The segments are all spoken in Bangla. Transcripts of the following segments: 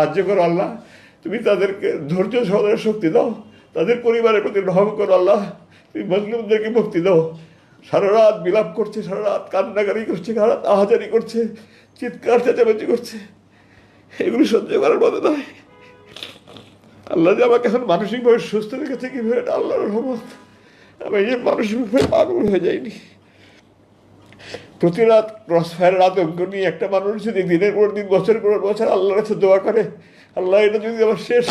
সাহায্য করো আল্লাহ, তুমি তাদেরকে ধৈর্য সহনের শক্তি দাও, তাদের পরিবারের প্রতি রহম করো আল্লাহ, তুমি মজলুমদেরকে মুক্তি দাও। সারা রাত বিলাপ করছে, সারা রাত কান্নাকারি করছে, সারা রাত আহাজারি করছে, চিৎকার চেঁচামেচি করছে, এগুলি সহ্য করার মতো নয়। আল্লাহ যে আমাকে এখন মানসিকভাবে সুস্থ রেখেছে কীভাবে, এটা আল্লাহর রহমত। আমি এই যে মানসিকভাবে পাগল হয়ে যাইনি। প্রতি রাত ক্রসফায়ারের আতঙ্ক নিয়ে একটা মানুষ যদি দিনের পর দিন, বছরের পর বছর আল্লাহর কাছে দোয়া করে, আল্লাহ এটা যদি আমার শেষ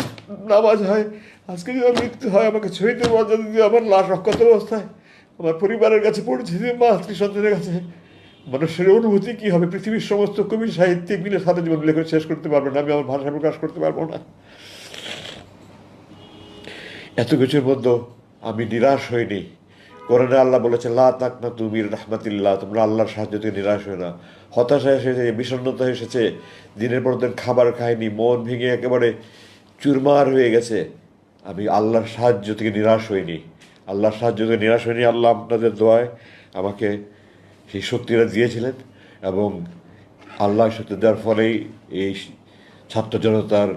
নামাজ হয়, আজকে যদি আমার মৃত্যু হয়, আমাকে শহীদের মর্যাদা যদি আমার লাশ রক্ষত অবস্থায় আমার পরিবারের কাছে পৌঁছে দিয়ে মা স্ত্রী সন্তানের কাছে, মানুষের অনুভূতি কী হবে? পৃথিবীর সমস্ত কবি সাহিত্যিক মিলে সারা জীবন লেখে শেষ করতে পারবে না, আমি আমার ভাষা প্রকাশ করতে পারবো না। এত কিছুর মধ্যে আমি নিরাশ হইনি। কোরআনে আল্লাহ বলেছে, লা তাকনাতু মির রাহমাতিল্লাহ, তোমরা আল্লাহর সাহায্য থেকে নিরাশ হয়ে না। হতাশা এসেছে, বিষণ্ণতা এসেছে, দিনের পর দিন খাবার খায়নি, মন ভেঙে একেবারে চুরমার হয়ে গেছে, আমি আল্লাহর সাহায্য থেকে নিরাশ হইনি। আল্লাহর সাহায্য থেকে নিরাশ হইনি। আল্লাহ আপনাদের দোয়ায় আমাকে সেই শক্তিটা দিয়েছিলেন, এবং আল্লাহ শক্তি দেওয়ার ফলেই এই ছাত্র জনতার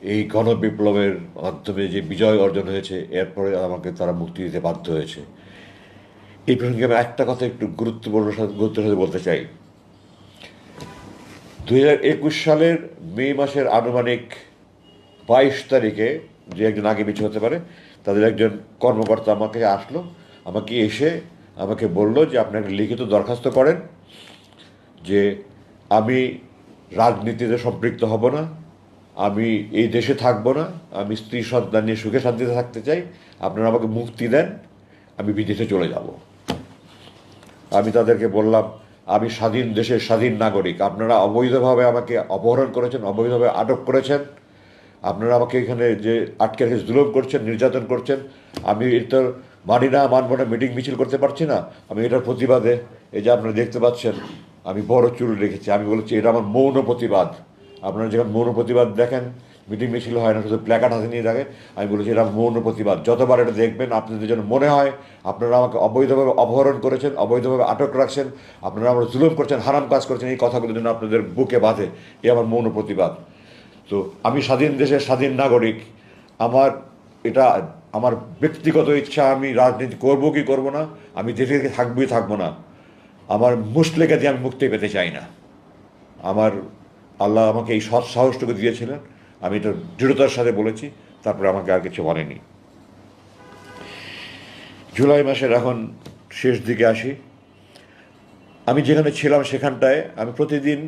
এই গণবিপ্লবের মাধ্যমে যে বিজয় অর্জন হয়েছে, এরপরে আমাকে তারা মুক্তি দিতে বাধ্য হয়েছে। এই প্রসঙ্গে আমি একটা কথা একটু গুরুত্বের সাথে বলতে চাই। 2021 সালের মে মাসের আনুমানিক 22 তারিখে, যে একজন আগে পিছু হতে পারে, তাদের একজন কর্মকর্তা আমাকে আসলো, আমাকে এসে আমাকে বলল যে আপনি একটা লিখিত দরখাস্ত করেন যে আমি রাজনীতিতে সম্পৃক্ত হব না, আমি এই দেশে থাকবো না, আমি স্ত্রী সন্তান নিয়ে সুখে শান্তিতে থাকতে চাই, আপনারা আমাকে মুক্তি দেন, আমি বিদেশে চলে যাব। আমি তাদেরকে বললাম, আমি স্বাধীন দেশের স্বাধীন নাগরিক, আপনারা অবৈধভাবে আমাকে অপহরণ করেছেন, অবৈধভাবে আটক করেছেন, আপনারা আমাকে এখানে যে আটকে রেখে জুলুম করছেন, নির্যাতন করছেন, আমি এটা মানি না, মানব না, মিটিং মিছিল করতে পারছি না। আমি এটার প্রতিবাদে, এই যে আপনারা দেখতে পাচ্ছেন আমি বড় চুল রেখেছি, আমি বলেছি এটা আমার মৌন প্রতিবাদ। আপনারা যখন মৌন প্রতিবাদ দেখেন, মিটিং মিছিল হয় না, শুধু প্ল্যাকার্ড হাতে নিয়ে থাকে, আমি বলেছি এটা মৌন প্রতিবাদ। যতবার এটা দেখবেন আপনাদের যেন মনে হয় আপনারা আমাকে অবৈধভাবে অপহরণ করেছেন, অবৈধভাবে আটক রাখছেন, আপনারা আমার জুলুম করছেন, হারাম কাজ করছেন, এই কথাগুলো যেন আপনাদের বুকে বাঁধে, এ আমার মৌন প্রতিবাদ। তো আমি স্বাধীন দেশের স্বাধীন নাগরিক, আমার এটা আমার ব্যক্তিগত ইচ্ছা, আমি রাজনীতি করব কি করব না, আমি দেশে থাকবোই থাকবো না, আমার মুসলেকে দিয়ে আমি মুক্তি পেতে চাই না। আমার আল্লাহ আমাকে এই সৎ সাহসটুকু দিয়েছিলেন, আমি এটা দৃঢ়তার সাথে বলেছি, তারপরে আমাকে আর কিছু বলেনি। জুলাই মাসের এখন শেষ দিকে আসি। আমি যেখানে ছিলাম সেখানটায় আমি প্রতিদিন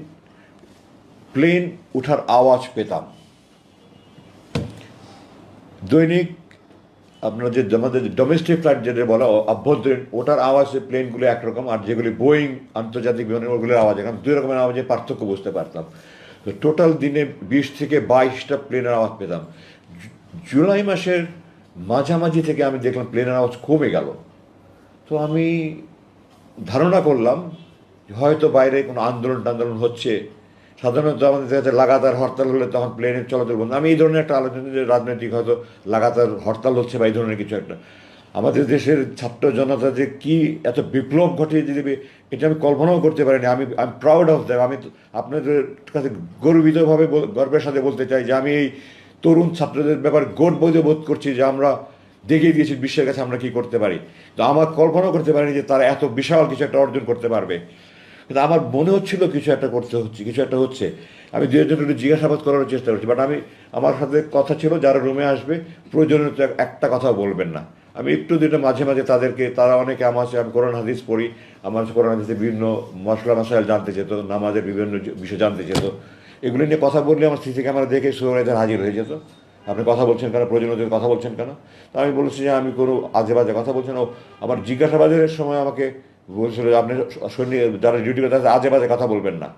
প্লেন ওঠার আওয়াজ পেতাম। দৈনিক আপনার যে আমাদের ডোমেস্টিক ফ্লাইট যেটা বলা অভ্যন্তরীণ, ওটার আওয়াজ প্লেনগুলো একরকম, আর যেগুলি বোয়িং আন্তর্জাতিক বিমান, ওগুলোর আওয়াজ এখন দুই রকমের আওয়াজে পার্থক্য বুঝতে পারতাম। তো টোটাল দিনে 20 থেকে 22টা প্লেনের আওয়াজ পেতাম। জুলাই মাসের মাঝামাঝি থেকে আমি দেখলাম প্লেনের আওয়াজ কমে গেল। তো আমি ধারণা করলাম হয়তো বাইরে কোনো আন্দোলন হচ্ছে। সাধারণত আমাদের দেখা যাচ্ছে লাগাতার হরতাল হলে তখন প্লেনের চলাচল বন্ধ। আমি এই ধরনের একটা আলোচনা, যে রাজনৈতিক হয়তো লাগাতার হরতাল হচ্ছে বা এই ধরনের কিছু একটা। আমাদের দেশের ছাত্র জনতা যে কী এত বিপ্লব ঘটিয়ে দিবে, এটা আমি কল্পনাও করতে পারিনি। আমি প্রাউড অফ দ্যাম। আমি আপনাদের কাছে গর্বিতভাবে গর্বের সাথে বলতে চাই যে আমি এই তরুণ ছাত্রদের ব্যাপারে গর্ববোধ বোধ করছি যে আমরা দেখিয়ে দিয়েছি বিশ্বের কাছে আমরা কী করতে পারি। তো আমার কল্পনাও করতে পারিনি যে তারা এত বিশাল কিছু একটা অর্জন করতে পারবে। কিন্তু আমার মনে হচ্ছিল কিছু একটা করতে হচ্ছে, কিছু একটা হচ্ছে। আমি দু একজন একটু জিজ্ঞাসাবাদ করার চেষ্টা করছি, বাট আমার সাথে কথা ছিল যারা রুমে আসবে প্রয়োজনীয় একটা কথা বলবেন না। আমি একটু দুটো মাঝে মাঝে তাদেরকে, তারা অনেকে আমার কাছে, আমি কোরআন হাদিস পড়ি, আমার কোরআন হাদিসে বিভিন্ন মশলা মশাইল জানতে চেত, নামাজের বিভিন্ন বিষয় জানতে চেত। এগুলো নিয়ে কথা বললে আমার সিসি ক্যামেরা দেখে সুরাইদার হাজির হয়ে যেত। আপনি কথা বলছেন কেন, প্রয়োজনীয় কথা বলছেন কেন? তো আমি বলেছি যে আমি কোনো আজে বাজে কথা বলছেন। ও আমার জিজ্ঞাসাবাদের সময় আমাকে বলছিল যে আপনি সৈনিক যারা ডিউটি করে তাদের আজে বাজে কথা বলবেন না।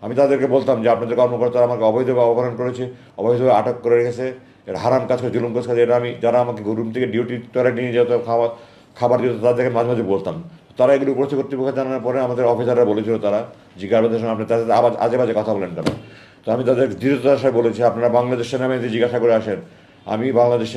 আমি তাদেরকে বলতাম যে আপনাদের কর্মকর্তারা আমাকে অবৈধভাবে অপহরণ করেছে, অবৈধভাবে আটক করে রেখেছে, এটা হারাম কাজ করে, জুলুম কাজ করে। এটা আমি যারা আমাকে রুম থেকে ডিউটি করে নিয়ে যেত, খাবার দিত, তাদেরকে মাঝে মাঝে বলতাম। তারা এগুলো করেছে কর্তৃপক্ষ জানানোর পরে আমাদের অফিসাররা বলেছিল, তারা জিজ্ঞাসাবাদের সময় আপনি তাদের আজে বাজে কথা বলেন কেন? তো আমি তাদের দৃঢ়তার সাথে বলেছি আপনারা বাংলাদেশ সেনাবাহিনীতে জিজ্ঞাসা করে আসেন। আমি বাংলাদেশ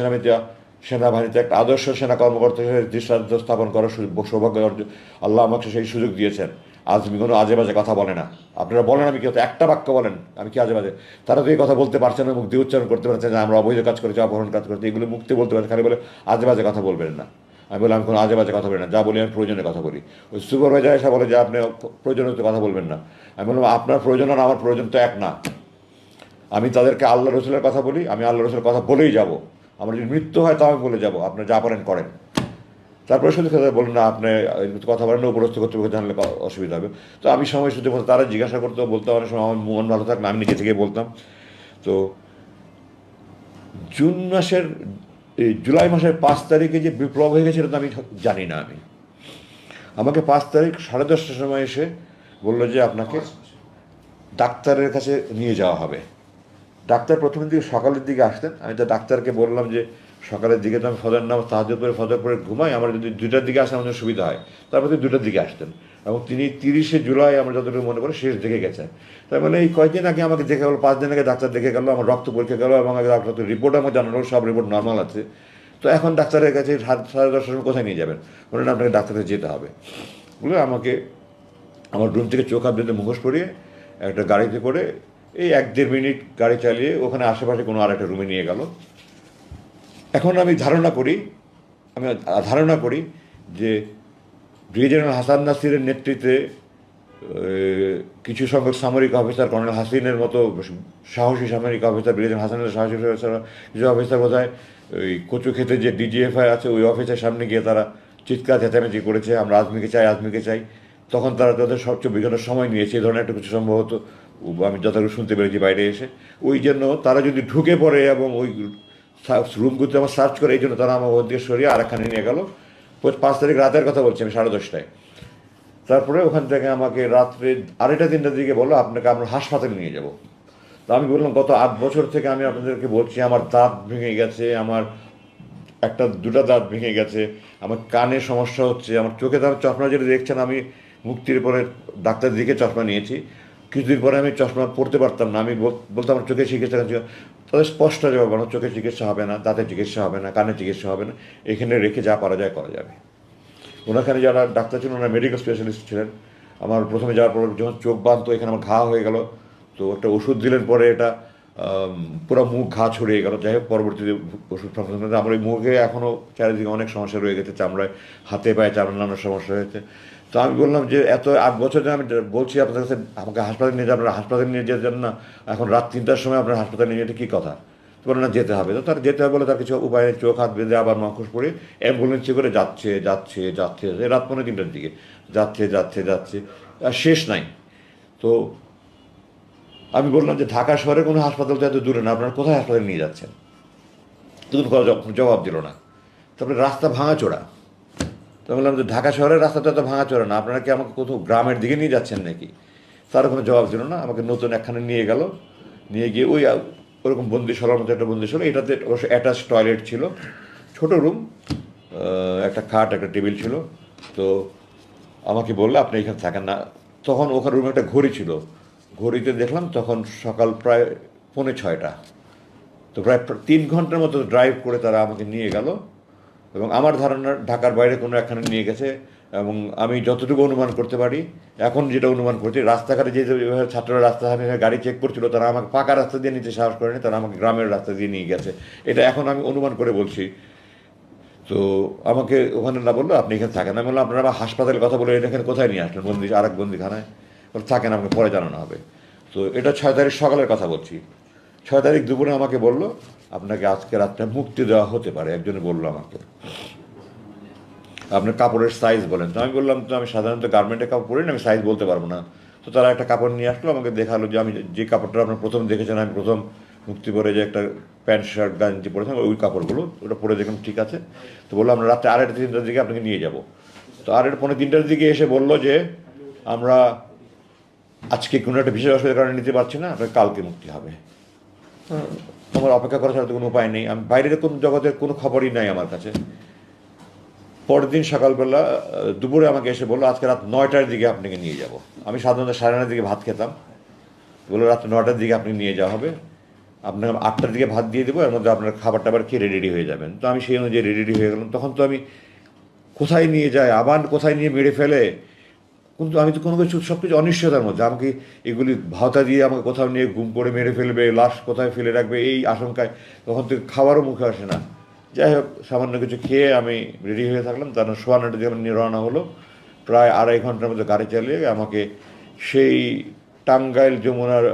সেনাবাহিনীতে একটা আদর্শ সেনা কর্মকর্তা হিসেবে দৃষ্টান্ত স্থাপন করার সৌভাগ্য অর্জন আল্লাহ আমাকে সেই সুযোগ দিয়েছেন। আজমি কোনো আজে বাজে কথা বলে না। আপনারা বলেন আমি কি হতো, একটা বাক্য বলেন আমি কি আজে বাজে, তারা তো এই কথা বলতে পারছে না, মুখ দিয়ে উচ্চারণ করতে পারছে যে আমরা অবৈধ কাজ করেছি, অপহরণ কাজ করেছি, এগুলো মুক্তি বলতে পারছে, খালি বলে আজে বাজে কথা বলবেন না। আমি বললাম আমি কোনো আজে বাজে কথা বলি না, যা বলি আমি প্রয়োজনের কথা বলি। ওই সুপারভাইজার এসে বলে যে আপনি প্রয়োজনীয় কথা বলবেন না। আমি বললাম আপনার প্রয়োজন আর আমার প্রয়োজন তো এক না। আমি তাদেরকে আল্লাহ রসুলের কথা বলি, আমি আল্লাহ রসুলের কথা বলেই যাব। আমার যদি মৃত্যু হয় তাও আমি বলে যাব, আপনার যা পারেন করেন। তারপরে শুধু কথা বলুন না আপনি কথা বলেন না, উপরস্থ কর্তৃপক্ষ জানলে অসুবিধা হবে। তো আমি সময় সুযোগ মতো তারা জিজ্ঞাসা করতো, বলতে অনেক সময় আমার মন ভালো থাকলে আমি নিজে থেকে বলতাম। তো জুন মাসের জুলাই মাসের 5 তারিখে যে বিপ্লব হয়ে গেছে এটা তো আমি জানি না। আমাকে 5 তারিখ 10:30টার সময় এসে বললো যে আপনাকে ডাক্তারের কাছে নিয়ে যাওয়া হবে। ডাক্তার প্রথমের দিকে সকালের দিকে আসতেন, আমি তো ডাক্তারকে বললাম যে সকালের দিকে তো আমি ফজর নামাজ তাহাজ্জুদ করে ফজর করে ঘুমাই, আমার যদি 2টার দিকে আসে আমাদের সুবিধা হয়। তারপর তিনি 2টার দিকে আসতেন এবং তিনি 30শে জুলাই আমার যতটুকু মনে পড়ে শেষ দেখে গেছেন। তার মানে এই কয়েকদিন আগে আমাকে দেখে গেলো, 5 দিন আগে ডাক্তার দেখে গেলো, আমার রক্ত পরীক্ষা গেলো এবং ডাক্তার রিপোর্ট আমাকে জানালো সব রিপোর্ট নর্মাল আছে। তো এখন ডাক্তারের কাছে 10:30টার সময় কোথায় নিয়ে যাবেন, বলেন আপনাকে ডাক্তারের যেতে হবে। বলে আমাকে আমার রুম থেকে চোখ হাত বেঁধে মুখোশ পরিয়ে একটা গাড়িতে করে এই 1-1.5 মিনিট গাড়ি চালিয়ে ওখানে আশেপাশে কোনো আর একটা রুমে নিয়ে গেল। এখন আমি ধারণা করি যে ব্রিগেডিয়ার জেনারেল হাসান নাসিরের নেতৃত্বে কিছু সংখ্যক সামরিক অফিসার, কর্নেল হাসিনের মতো সাহসী সামরিক অফিসার, ব্রিগেডিয়ার হাসানের সাহসী অফিসার, কিছু অফিসার বোধহয় ওই কচু ক্ষেতে যে ডিজিএফআই আছে ওই অফিসের সামনে গিয়ে তারা চিৎকার চেঁচামেচি করেছে, আমরা আজমিকে চাই, আজমিকে চাই। তখন তারা তাদের সব 24 ঘন্টা সময় নিয়েছে, এই ধরনের একটা কিছু সম্ভবত আমি যতটুকু শুনতে পেরেছি বাইরে এসে। ওই জন্য তারা যদি ঢুকে পড়ে এবং ওই রুমগুলোতে আমার সার্চ করে, এই জন্য তারা আমার ওর দিকে সরিয়ে আরেকখানে নিয়ে গেল। 5 তারিখ রাতের কথা বলছি আমি, 10:30টায়। তারপরে ওখান থেকে আমাকে রাত্রে 2:30-3টার দিকে বললো আপনাকে আমরা হাসপাতালে নিয়ে যাব। তো আমি বললাম গত 8 বছর থেকে আমি আপনাদেরকে বলছি আমার দাঁত ভেঙে গেছে, আমার 1-2টা দাঁত ভেঙে গেছে, আমার কানে সমস্যা হচ্ছে, আমার চোখে দাঁত, চশমা যেটা দেখছেন আমি মুক্তির পরে ডাক্তার দিকে চশমা নিয়েছি, কিছুদিন পরে আমি চশমা পড়তে পারতাম না। আমি বলতাম আমার চোখের চিকিৎসা, তাদের স্পষ্ট জবাব, আমার চোখের চিকিৎসা হবে না, দাঁতের চিকিৎসা হবে না, কানের চিকিৎসা হবে না, এখানে রেখে যা করা যায় করা যাবে। ওনাখানে যারা ডাক্তার ছিলেন ওনারা মেডিকেল স্পেশালিস্ট ছিলেন। আমার প্রথমে যাওয়ার পর যখন চোখ বাঁধতো এখানে আমার ঘা হয়ে গেল, তো একটা ওষুধ দিলেন, পরে এটা পুরো মুখ ঘা ছড়িয়ে গেল। যাই হোক পরবর্তীতে ওষুধ সংক্রান্ত আমার ওই মুখে এখনও চারিদিকে অনেক সমস্যা রয়ে গেছে, চামড়ায়, হাতে পায়ে চামড়া নানান সমস্যা হয়েছে। তো আমি বললাম যে এত 8 বছর ধরে আমি বলছি আপনাদের কাছে আমাকে হাসপাতালে নিয়ে যান, আপনারা হাসপাতালে নিয়ে যেতেন না, এখন রাত 3টার সময় আপনার হাসপাতালে নিয়ে যেতে কী কথা, বলে না যেতে হবে। তো তার যেতে হবে বলে তার কিছু উপায়ে চোখ হাত বেঁধে আবার মুখোশ পরে অ্যাম্বুলেন্সে করে যাচ্ছে যাচ্ছে যাচ্ছে, রাত 2:45টার দিকে যাচ্ছে যাচ্ছে যাচ্ছে, আর শেষ নাই। তো আমি বললাম যে ঢাকা শহরে কোনো হাসপাতাল তো এত দূরে না, আপনারা কোথায় হাসপাতালে নিয়ে যাচ্ছেন? তখন কোনো জবাব দিল না। তারপরে রাস্তা ভাঙাচোরা। তো বললাম যে ঢাকা শহরের রাস্তা তো এত ভাঙাচোরা না, আপনারা কি আমাকে কোথাও গ্রামের দিকে নিয়ে যাচ্ছেন নাকি? তারও কোনো জবাব দিল না। আমাকে নতুন একখানে নিয়ে গেল, নিয়ে গিয়ে ওই ওরকম বন্দিশালার মতো একটা বন্দিশালা, এটাতে অবশ্য অ্যাটাচ টয়লেট ছিল, ছোট রুম, একটা খাট, একটা টেবিল ছিল। তো আমাকে বললো আপনি এখানে থাকেন না। তখন ওখানে রুমে একটা ঘড়ি ছিল, ঘড়িতে দেখলাম তখন সকাল প্রায় 5:45। তো প্রায় 3 ঘন্টার মতো ড্রাইভ করে তারা আমাকে নিয়ে গেল এবং আমার ধারণা ঢাকার বাইরে কোনো একখানে নিয়ে গেছে। এবং আমি যতটুকু অনুমান করতে পারি, এখন যেটা অনুমান করছি, রাস্তাঘাটে যে ছাত্ররা রাস্তাঘাটে গাড়ি চেক করছিল তারা আমাকে পাকা রাস্তা দিয়ে নিতে সাহস করেনি, তারা আমাকে গ্রামের রাস্তা দিয়ে নিয়ে গেছে। এটা এখন আমি অনুমান করে বলছি। তো আমাকে ওখানে না বললো আপনি এখানে থাকেন, আমি বললাম আপনারা আবার হাসপাতালের কথা বলে এখানে কোথায় নিয়ে আসলেন, বন্দি আর এক বন্দিখানায়? বলে থাকেন, আমাকে পরে জানানো হবে। তো এটা 6 তারিখ সকালের কথা বলছি। 6 তারিখ দুপুরে আমাকে বললো আপনাকে আজকে রাতটা মুক্তি দেওয়া হতে পারে। একজনে বললো আমাকে আপনার কাপড়ের সাইজ বলেন। তো আমি বললাম তো আমি সাধারণত গার্মেন্টের কাপড় পরি না, আমি সাইজ বলতে পারবো না। তো তারা একটা কাপড় নিয়ে আসলো, আমাকে দেখালো যে আমি যে কাপড়টা আপনার প্রথম দেখেছেন, আমি প্রথম মুক্তি পরে যে একটা প্যান্ট শার্ট গাঞ্জি পরেছিলাম ওই কাপড়গুলো, ওটা পরে দেখলাম ঠিক আছে। তো বললো আমরা রাত্রে 2:30-3টার দিকে আপনাকে নিয়ে যাব। তো 2:30-3টার দিকে এসে বললো যে আমরা আজকে কোনো একটা বিশেষ অসুবিধার কারণে নিতে পারছি না, আপনার কালকে মুক্তি হবে। আমার অপেক্ষা করা ছাড়া তো কোনো উপায় নেই, আমি বাইরের কোনো জগতের কোনো খবরই নাই আমার কাছে। পরের দিন সকালবেলা দুপুরে আমাকে এসে বললো আজকে রাত 9টার দিকে আপনাকে নিয়ে যাব। আমি সাধারণত 9:30টার দিকে ভাত খেতাম, বললো রাত 9টার দিকে আপনি নিয়ে যাওয়া হবে, আপনাকে 8টার দিকে ভাত দিয়ে দেবো, এর মধ্যে আপনার খাবার টাবার খেয়ে রেডি হয়ে যাবেন। তো আমি সেই অনুযায়ী রেডি হয়ে গেলাম। তখন তো আমি কোথায় নিয়ে যায়, আবার কোথায় নিয়ে মেরে ফেলে কিন্তু আমি তো কোনো কিছু সব কিছু অনিশ্চয়তার মধ্যে। আমাকে এগুলি ভাতা দিয়ে আমাকে কোথাও নিয়ে গুম করে মেরে ফেলবে, লাশ কোথায় ফেলে রাখবে, এই আশঙ্কায় তখন থেকে খাবারও মুখে আসে না। যাই হোক, সামান্য কিছু খেয়ে আমি রেডি হয়ে থাকলাম, তার সোয়ানাটা যখন নিয়ে রওনা হলো, প্রায় 2.5 ঘন্টার মধ্যে গাড়ি চালিয়ে আমাকে সেই টাঙ্গাইল যমুনার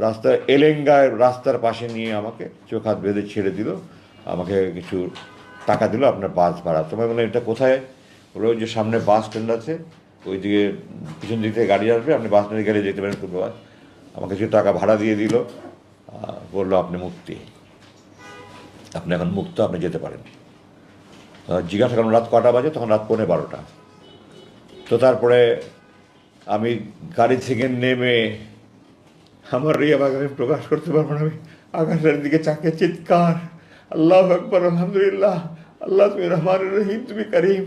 রাস্তা এলেঙ্গায় রাস্তার পাশে নিয়ে আমাকে চোখ হাত বেঁধে ছেড়ে দিল। আমাকে কিছু টাকা দিল, আপনার বাস ভাড়া। তোমায় বললাম এটা কোথায়? বললো ওই যে সামনে বাস স্ট্যান্ড আছে, ওই দিকে পিছন দিক থেকে গাড়ি আসবে, আপনি বাস স্ট্যান্ডে গেলে যেতে পারেন কোনো বাস। আমাকে কিছু টাকা ভাড়া দিয়ে দিল, বললো আপনি মুক্তি, আপনি এখন মুক্ত, আপনি যেতে পারেন। জিজ্ঞাসা করলাম রাত কটা বাজে, তখন রাত 11:15। তো তারপরে আমি গাড়ি থেকে নেমে আমার এই আমাকে আমি প্রকাশ করতে পারবো না, আমি আকাশের দিকে চাকে চিৎকার, আল্লাহ আকবর, আলহামদুলিল্লাহ, আল্লাহ তুমি রহমান রহিম, তুমি করিম,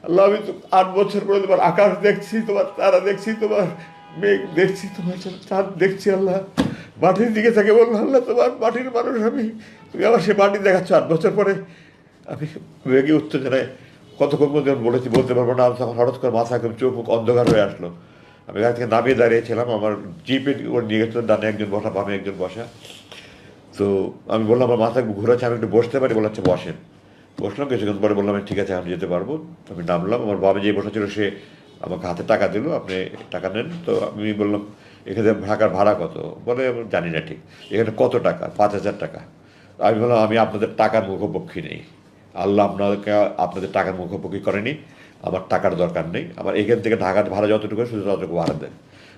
আল্লাহ আমি তো 8 বছর পরে তোমার আকাশ দেখছি, তোমার তারা দেখছি, তোমার মেঘ দেখছি, তোমার চাঁদ দেখছি, আল্লাহ মাটির দিকে থাকে বললো, আল্লাহ তোমার মাটির মানুষ আমি, তুমি আবার সে মাটি দেখাচ্ছ 8 বছর পরে। আমি বেগে উত্তেজনায় কতক্ষণ মধ্যে বলেছি বলতে পারবো না। তখন হঠাৎ করে মাথা একদম চোখ মুখ অন্ধকার হয়ে আসলো। আমি গাড়ি থেকে নামিয়ে দাঁড়িয়েছিলাম, আমার জিপে ওর নিয়ে গেছিলো, ডানে একজন বসা, বামে একজন বসা। তো আমি বললাম আমার মাথা ঘুরাচ্ছে, আমি একটু বসতে পারি? বলে আচ্ছা বসেন। বসলাম, কিছুক্ষণ পরে বললাম ঠিক আছে আমি যেতে পারবো। আমি নামলাম, আমার বাবা যে বসা ছিল সে আমাকে হাতে টাকা দিল, আপনি টাকা নেন। তো আমি বললাম এখানে ঢাকার ভাড়া কত? বলে আমি জানি না ঠিক। এখানে কত টাকা? 5,000 টাকা। আমি বললাম আমি আপনাদের টাকার মুখোপক্ষী নেই, আল্লাহ আপনাদেরকে আপনাদের টাকার মুখোপক্ষী করেনি, আমার টাকার দরকার নেই, আমার এখান থেকে ঢাকার ভাড়া যতটুকু শুধু ততটুকু ভাড়া দেন।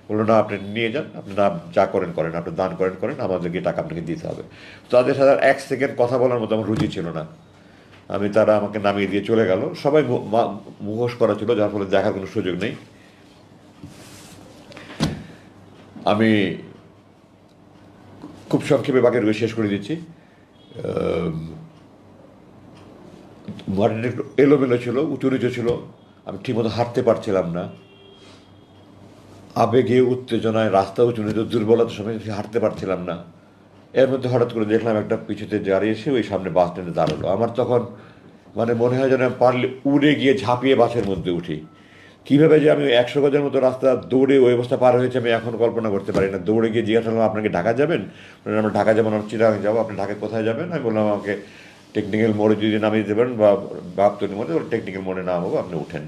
বললো না আপনি নিয়ে যান, আপনি না যা করেন করেন, আপনি দান করেন, আমাদেরকে টাকা আপনাকে দিতে হবে। তো তাদের সাথে 1 সেকেন্ড কথা বলার মতো আমার রুচি ছিল না। তারা আমাকে নামিয়ে দিয়ে চলে গেল। সবাই মুখোশ করা ছিল, যার ফলে দেখার কোনো সুযোগ নেই। আমি খুব সংক্ষেপে বাকি শেষ করে দিচ্ছি। মাটিটা একটু এলোমেলো ছিল, উঁচু নিচু ছিল, আমি ঠিকমতো হাঁটতে পারছিলাম না। আবেগে উত্তেজনায় রাস্তা উঁচু নিচু, দুর্বলতার সময় হাঁটতে পারছিলাম না। এর মধ্যে হঠাৎ করে দেখলাম একটা পিছুতে দাঁড়িয়ে এসে ওই সামনে বাস স্ট্যান্ডে দাঁড়ালো। আমার তখন মনে হয় যেন পারলে উড়ে গিয়ে ঝাঁপিয়ে বাসের মধ্যে উঠি। কীভাবে যে আমি 100 গজের মতো রাস্তা দৌড়ে ওই অবস্থা পার হয়েছে আমি এখন কল্পনা করতে পারি না। দৌড়ে গিয়ে জিজ্ঞাসা করলাম আপনাকে ঢাকা যাবেন? আমরা ঢাকা যাবো না, চিরাং যাবো। আপনি ঢাকায় কোথায় যাবেন? আমি বললাম আমাকে টেকনিক্যাল মোড়ে যদি নামিয়ে দিতে পারেন বা বাপতলি মোড়ে, টেকনিক্যাল মোড়ে নামাবো, আপনি উঠেন।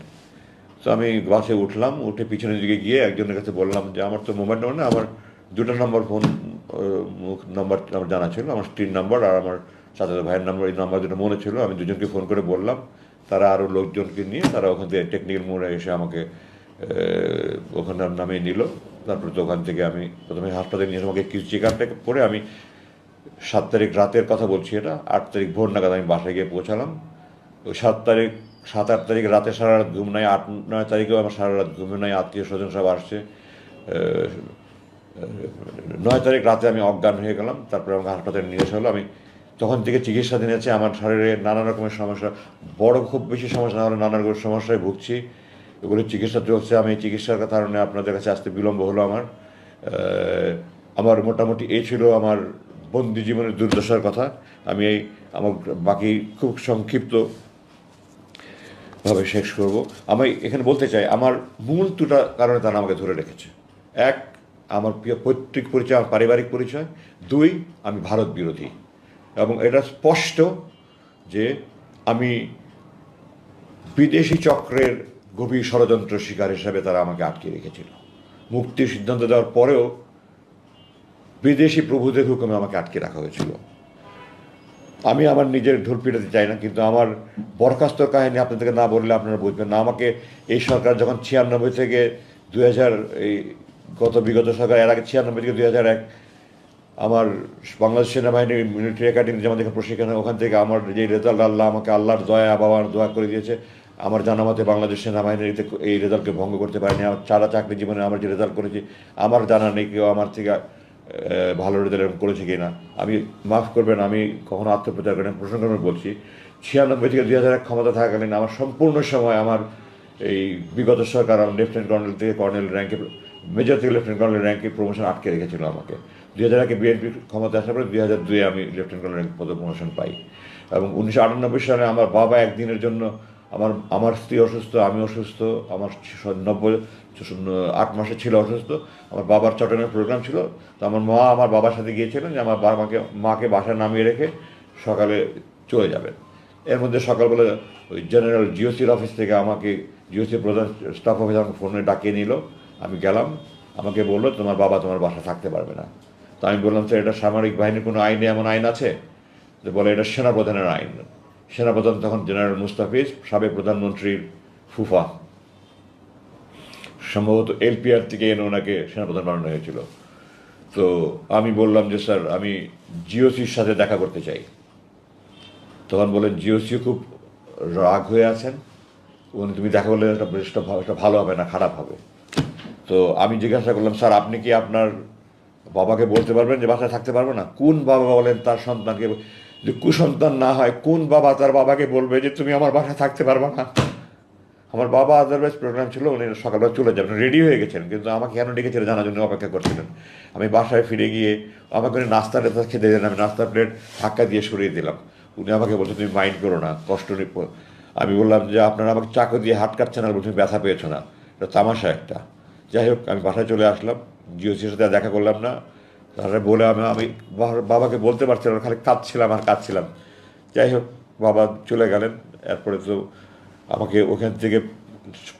তো আমি বাসে উঠলাম, উঠে পিছনের দিকে গিয়ে একজনের কাছে বললাম যে আমার তো মোবাইল নম্বর না, আমার 2টা নম্বর ফোন নাম্বার আমার জানা ছিল, আমার স্ত্রীর নাম্বার আর আমার সাথে ভাইয়ের নাম্বার, এই নাম্বার দুটো মনে ছিল। আমি দুজনকে ফোন করে বললাম, তারা আরও লোকজনকে নিয়ে তারা ওখান থেকে টেকনিক্যাল মোড়ে এসে আমাকে ওখানে নামিয়ে নিল। তারপরে তো ওখান থেকে আমি প্রথমে হাসপাতালে নিয়ে আমাকে কিছু চেক আপটা করে আমি 7 তারিখ রাতের কথা বলছি, এটা 8 তারিখ ভোর নাগাদ আমি বাসায় গিয়ে পৌঁছালাম। ওই 7 8 তারিখ রাতে সারা রাত ঘুম নাই, 8 9 তারিখেও আমার সারা রাত ঘুম নাই, আত্মীয় স্বজন সব আসছে। 9 তারিখ রাতে আমি অজ্ঞান হয়ে গেলাম। তারপরে আমাকে হাসপাতালে নিয়ে আসা হলো। আমি তখন থেকে চিকিৎসাধীন আছে। আমার শরীরে নানা রকমের সমস্যা, বড় খুব বেশি সমস্যা না হলে নানা রকমের সমস্যায় ভুগছি, এগুলো চিকিৎসা চলছে। আমি এই চিকিৎসার কারণে আপনাদের কাছে আসতে বিলম্ব হলো আমার। আমার মোটামুটি এই ছিল আমার বন্দি জীবনের দুর্দশার কথা। আমি আমার বাকি খুব সংক্ষিপ্তভাবে শেষ করব। আমি এখানে বলতে চাই আমার মূল দুটা কারণে তারা আমাকে ধরে রেখেছে। এক, আমার পৈতৃক পরিচয়, আমার পারিবারিক পরিচয়। 2, আমি ভারত বিরোধী। এবং এটা স্পষ্ট যে আমি বিদেশি চক্রের গভীর ষড়যন্ত্র শিকার হিসাবে তারা আমাকে আটকে রেখেছিল। মুক্তির সিদ্ধান্ত দেওয়ার পরেও বিদেশি প্রভুদের হুকুমে আমাকে আটকে রাখা হয়েছিল। আমি আমার নিজের ঢোল পিটাতে চাই না, কিন্তু আমার বরখাস্তর কাহিনী আপনাদেরকে না বললে আপনারা বুঝবেন না। আমাকে এই সরকার যখন 96 থেকে 2000, এই বিগত সরকার, এর আগে 96 থেকে 2001 আমার বাংলাদেশ সেনাবাহিনীর মিলিটারি একাডেমি যেমন দেখে প্রশিক্ষণ, ওখান থেকে আমার যে রেজাল্ট, আল্লাহ আমাকে আল্লাহর দয়া বাবার দোয়া করে দিয়েছে। আমার জানা মতে বাংলাদেশ সেনাবাহিনীর এই রেজাল্টকে ভঙ্গ করতে পারেনি। আমার সারা চাকরি জীবনে আমার যে রেজাল্ট করেছি আমার জানা নেই কেউ আমার থেকে ভালো রেজাল্ট করেছে কি না। আমি মাফ করবেন, আমি কখনো আত্মপ্রচার করেন, প্রসঙ্গক্রমে বলছি 96 থেকে 2001 ক্ষমতা থাকাকালীন আমার সম্পূর্ণ সময় আমার এই বিগত সরকার আমার লেফটেন্যান্ট কর্নেল থেকে কর্নেল র্যাঙ্কে, মেজর থেকে লেফটেন্যান্ট কর্নেল র্যাঙ্কে প্রমোশন আটকে রেখেছিল আমাকে। 2001-এ বিএনপি ক্ষমতা আসার পরে 2002-এ আমি লেফটেন্যান্ট কর্নেল র্যাঙ্ক পদে প্রমোশন পাই। এবং 1998 সালে আমার বাবা একদিনের জন্য আমার আমার স্ত্রী অসুস্থ, আমি অসুস্থ, আমার 8 মাসের ছিল অসুস্থ, আমার বাবার চট্টগ্রামের প্রোগ্রাম ছিল। তো আমার মা আমার বাবার সাথে গিয়েছিলেন যে আমার মাকে বাসায় নামিয়ে রেখে সকালে চলে যাবেন। এর মধ্যে সকালবেলা ওই জেনারেল জিওসির অফিস থেকে আমাকে, জিওসির প্রধান স্টাফ অফিসার আমাকে ফোনে ডাকিয়ে নিল। আমি গেলাম, আমাকে বললো তোমার বাবা তোমার বাসা থাকতে পারবে না। তো আমি বললাম স্যার এটা সামরিক বাহিনীর কোনো আইনে এমন আইন আছে? তো বলে এটা সেনাপ্রধানের আইন। সেনাপ্রধান তখন জেনারেল মুস্তাফিজ, সাবেক প্রধানমন্ত্রীর ফুফা, সম্ভবত এলপিআর থেকে এনে ওনাকে সেনাপ্রধান বানানো হয়েছিল। তো আমি বললাম যে স্যার আমি জিওসির সাথে দেখা করতে চাই। তখন বলেন জিওসিও খুব রাগ হয়ে আছেন, উনি তুমি দেখা করলে এটা ভালো হবে না, খারাপ হবে। তো আমি জিজ্ঞাসা করলাম স্যার আপনি কি আপনার বাবাকে বলতে পারবেন যে বাসায় থাকতে পারবো না? কোন বাবা বলেন তার সন্তানকে, যে কুসন্তান না হয় কোন বাবা তার বাবাকে বলবে যে তুমি আমার বাসায় থাকতে পারবে না? আমার বাবা আদারওয়াইজ প্রোগ্রাম ছিল, উনি সকালবেলা চলে যাবেন, রেডি হয়ে গেছেন, কিন্তু আমাকে কেন ডেকেছিলেন জানার জন্য অপেক্ষা করছিলেন। আমি বাসায় ফিরে গিয়ে আমাকে উনি নাস্তা টেস্তা খেতে দিলেন, আমি নাস্তার প্লেট ধাক্কা দিয়ে সরিয়ে দিলাম। উনি আমাকে বলছেন তুমি মাইন্ড করো না, কষ্ট নেই। আমি বললাম যে আপনারা আমাকে চাকু দিয়ে হাত কাটছেন আর তুমি ব্যথা পেয়েছো না, এটা তামাশা একটা। যাই হোক আমি বাসায় চলে আসলাম, জিওসির সাথে দেখা করলাম না। তারপরে বলে আমি বাবাকে বলতে পারছিলাম না, খালি কাঁদছিলাম আর কাঁদছিলাম। যাই হোক বাবা চলে গেলেন। এরপরে তো আমাকে ওখান থেকে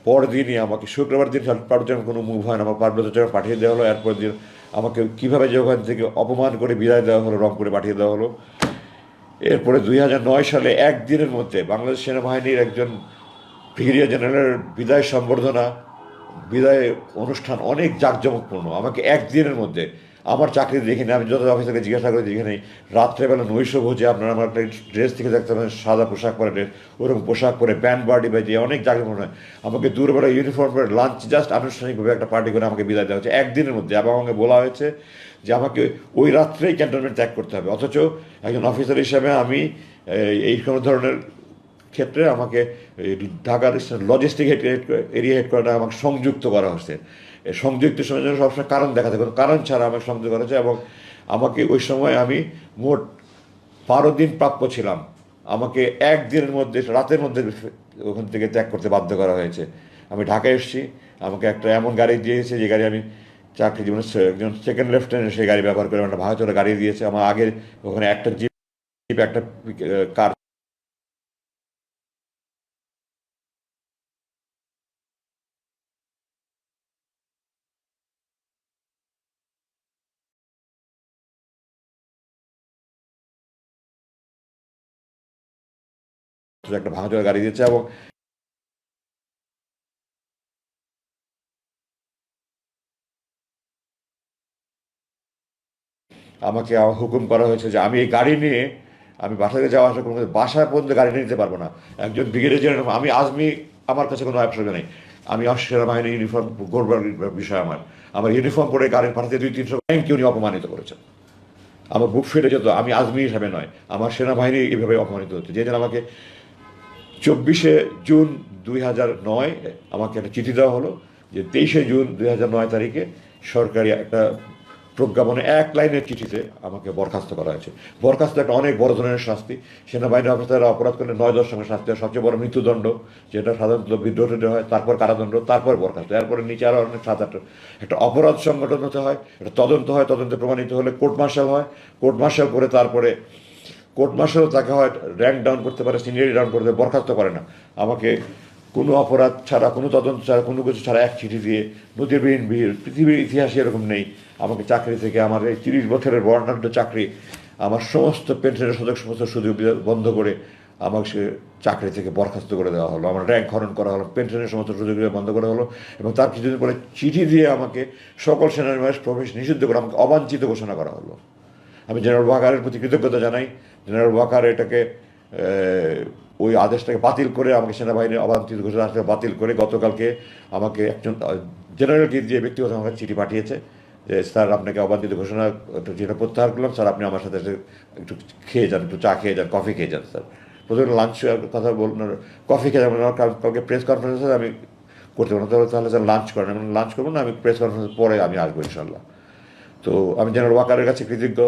পরদিনই আমাকে শুক্রবার দিন পার্বত্য কোনো মুভ হয় না, আমার পার্বত্য পাঠিয়ে দেওয়া হলো। এরপর দিন আমাকে কীভাবে যে ওখান থেকে অপমান করে বিদায় দেওয়া হলো, রংপুরে পাঠিয়ে দেওয়া হলো। এরপরে 2009 সালে একদিনের মধ্যে বাংলাদেশ সেনাবাহিনীর একজন ব্রিগেডিয়ার জেনারেলের বিদায় সম্বর্ধনা, বিদায় অনুষ্ঠান অনেক জাঁকজমকপূর্ণ। আমাকে একদিনের মধ্যে আমার চাকরি দেখিনি, আমি যত অফিসারকে জিজ্ঞাসা করে দেখে নেই, রাত্রেবেলা নৈশভোজে আপনারা আমার একটা ড্রেস থেকে দেখতে পাবেন, সাদা পোশাক পরে ড্রেস, ওরকম পোশাক পরে ব্যান্ড পার্টি বাজিয়ে অনেক জাঁকজমক হয়। আমাকে দূরবেলা ইউনিফর্ম পরে লাঞ্চ জাস্ট আনুষ্ঠানিকভাবে একটা পার্টি করে আমাকে বিদায় দেওয়া হচ্ছে একদিনের মধ্যে। এবং আমাকে বলা হয়েছে যে আমাকে ওই রাত্রেই ক্যান্টনমেন্ট ত্যাগ করতে হবে। অথচ একজন অফিসার হিসেবে আমি এই কোনো ধরনের ক্ষেত্রে আমাকে ঢাকার লজিস্টিক এরিয়া হেডকোয়ার্টার আমাকে সংযুক্ত করা হচ্ছে। সংযুক্ত সময়ের জন্য সবসময় কারণ দেখাতে, কোনো কারণ ছাড়া আমাকে সংযুক্ত করা হয়েছে। এবং আমাকে ওই সময় আমি মোট 12 দিন প্রাপ্য ছিলাম, আমাকে একদিনের মধ্যে রাতের মধ্যে ওখান থেকে ত্যাগ করতে বাধ্য করা হয়েছে। আমি ঢাকায় এসেছি, আমাকে একটা এমন গাড়ি দিয়েছে যে গাড়ি আমি চাকরি জীবনে একজন সেকেন্ড লেফটেন্যান্ট সেই গাড়ি ব্যবহার করে একটা ভাঙাচোরা গাড়ি দিয়েছে। আমার আগে ওখানে একটা জিপ, একটা কার, একটা ভাঙাচোরা গাড়ি দিয়েছে। এবং আমাকে হুকুম করা হয়েছে যে আমি এই গাড়ি নিয়ে আমি বাসায় যাওয়া আসা কোনো বাসা পর্যন্ত গাড়ি নিয়ে যেতে পারবো না। একজন ব্রিগেডিয়ার জেনারেল, আমি আজমি, আমার কাছে কোনো অপশন নেই। আমি সেনাবাহিনী ইউনিফর্ম গড়বার বিষয় আমার, আমার ইউনিফর্ম পরে গাড়ি পাঠাতে 200-300 ব্যাংকে উনি অপমানিত করেছেন। আমার বুক ফেটে যেত, আমি আজমি হিসাবে নয়, আমার সেনাবাহিনী এইভাবে অপমানিত হচ্ছে। যে আমাকে 24শে জুন 2009 আমাকে একটা চিঠি দেওয়া হলো যে 23শে জুন 2009 তারিখে সরকারি একটা প্রজ্ঞাপনে 1 লাইনের চিঠিতে আমাকে বরখাস্ত করা হয়েছে। বরখাস্ত একটা অনেক বড় ধরনের শাস্তি। সেনাবাহিনী অফিসাররা অপরাধ করলে 9-10 সঙ্গে শাস্তি হয়, সবচেয়ে বড় মৃত্যুদণ্ড, যেটা সাধারণত বিদ্রোহ হয়, তারপর কারাদণ্ড, তারপর বরখাস্ত, এরপরে নিচে আরও অনেক 7-8 একটা অপরাধ সংগঠন হতে হয়, একটা তদন্ত হয়, তদন্তে প্রমাণিত হলে কোর্ট মার্শাল হয়, কোর্ট মার্শাল করে তারপরে কোর্ট মার্শালও তাকে হয় র্যাঙ্ক ডাউন করতে পারে, সিনিয়রিটি ডাউন করতে, বরখাস্ত করে না। আমাকে কোনো অপরাধ ছাড়া, কোনো তদন্ত ছাড়া, কোনো কিছু ছাড়া এক চিঠি দিয়ে, নজিরবিহীন পৃথিবীর ইতিহাসে এরকম নেই, আমাকে চাকরি থেকে, আমার এই 30 বছরের বর্ণাঢ্য চাকরি, আমার সমস্ত পেনশনের সমস্ত সুযোগ বন্ধ করে আমাকে সে চাকরি থেকে বরখাস্ত করে দেওয়া হলো। আমার র্যাঙ্ক হরণ করা হলো, পেনশনের সমস্ত সুযোগ বন্ধ করা হলো। এবং তার কিছুদিন পরে চিঠি দিয়ে আমাকে সকল সেনানিবাস প্রবেশ নিষিদ্ধ করে আমাকে অবাঞ্ছিত ঘোষণা করা হলো। আমি জেনারেল ওয়াকারের প্রতি কৃতজ্ঞতা জানাই। জেনারেল ওয়াকার এটাকে ওই আদেশটাকে বাতিল করে আমাকে সেনাবাহিনীর অবাঞ্ছিত ঘোষণা বাতিল করে গতকালকে আমাকে একজন জেনারেলকে দিয়ে ব্যক্তিগত আমাকে চিঠি পাঠিয়েছে যে স্যার আপনাকে অবাঞ্ছিত ঘোষণা যেটা প্রত্যাহার করলাম, স্যার আপনি আমার সাথে একটু খেয়ে যান, একটু চা খেয়ে যান, কফি খেয়ে যান। স্যার প্রথমে লাঞ্চ কথা বলুন, কফি খেয়ে যাবেন, কালকে প্রেস কনফারেন্সে আমি করতে পারবো না, তাহলে স্যার লাঞ্চ করেন। লাঞ্চ করবো না, আমি প্রেস কনফারেন্সের পরে আমি আসবো ইনশাল্লাহ। তো আমি জেনারেল ওয়াকারের কাছে কৃতজ্ঞ।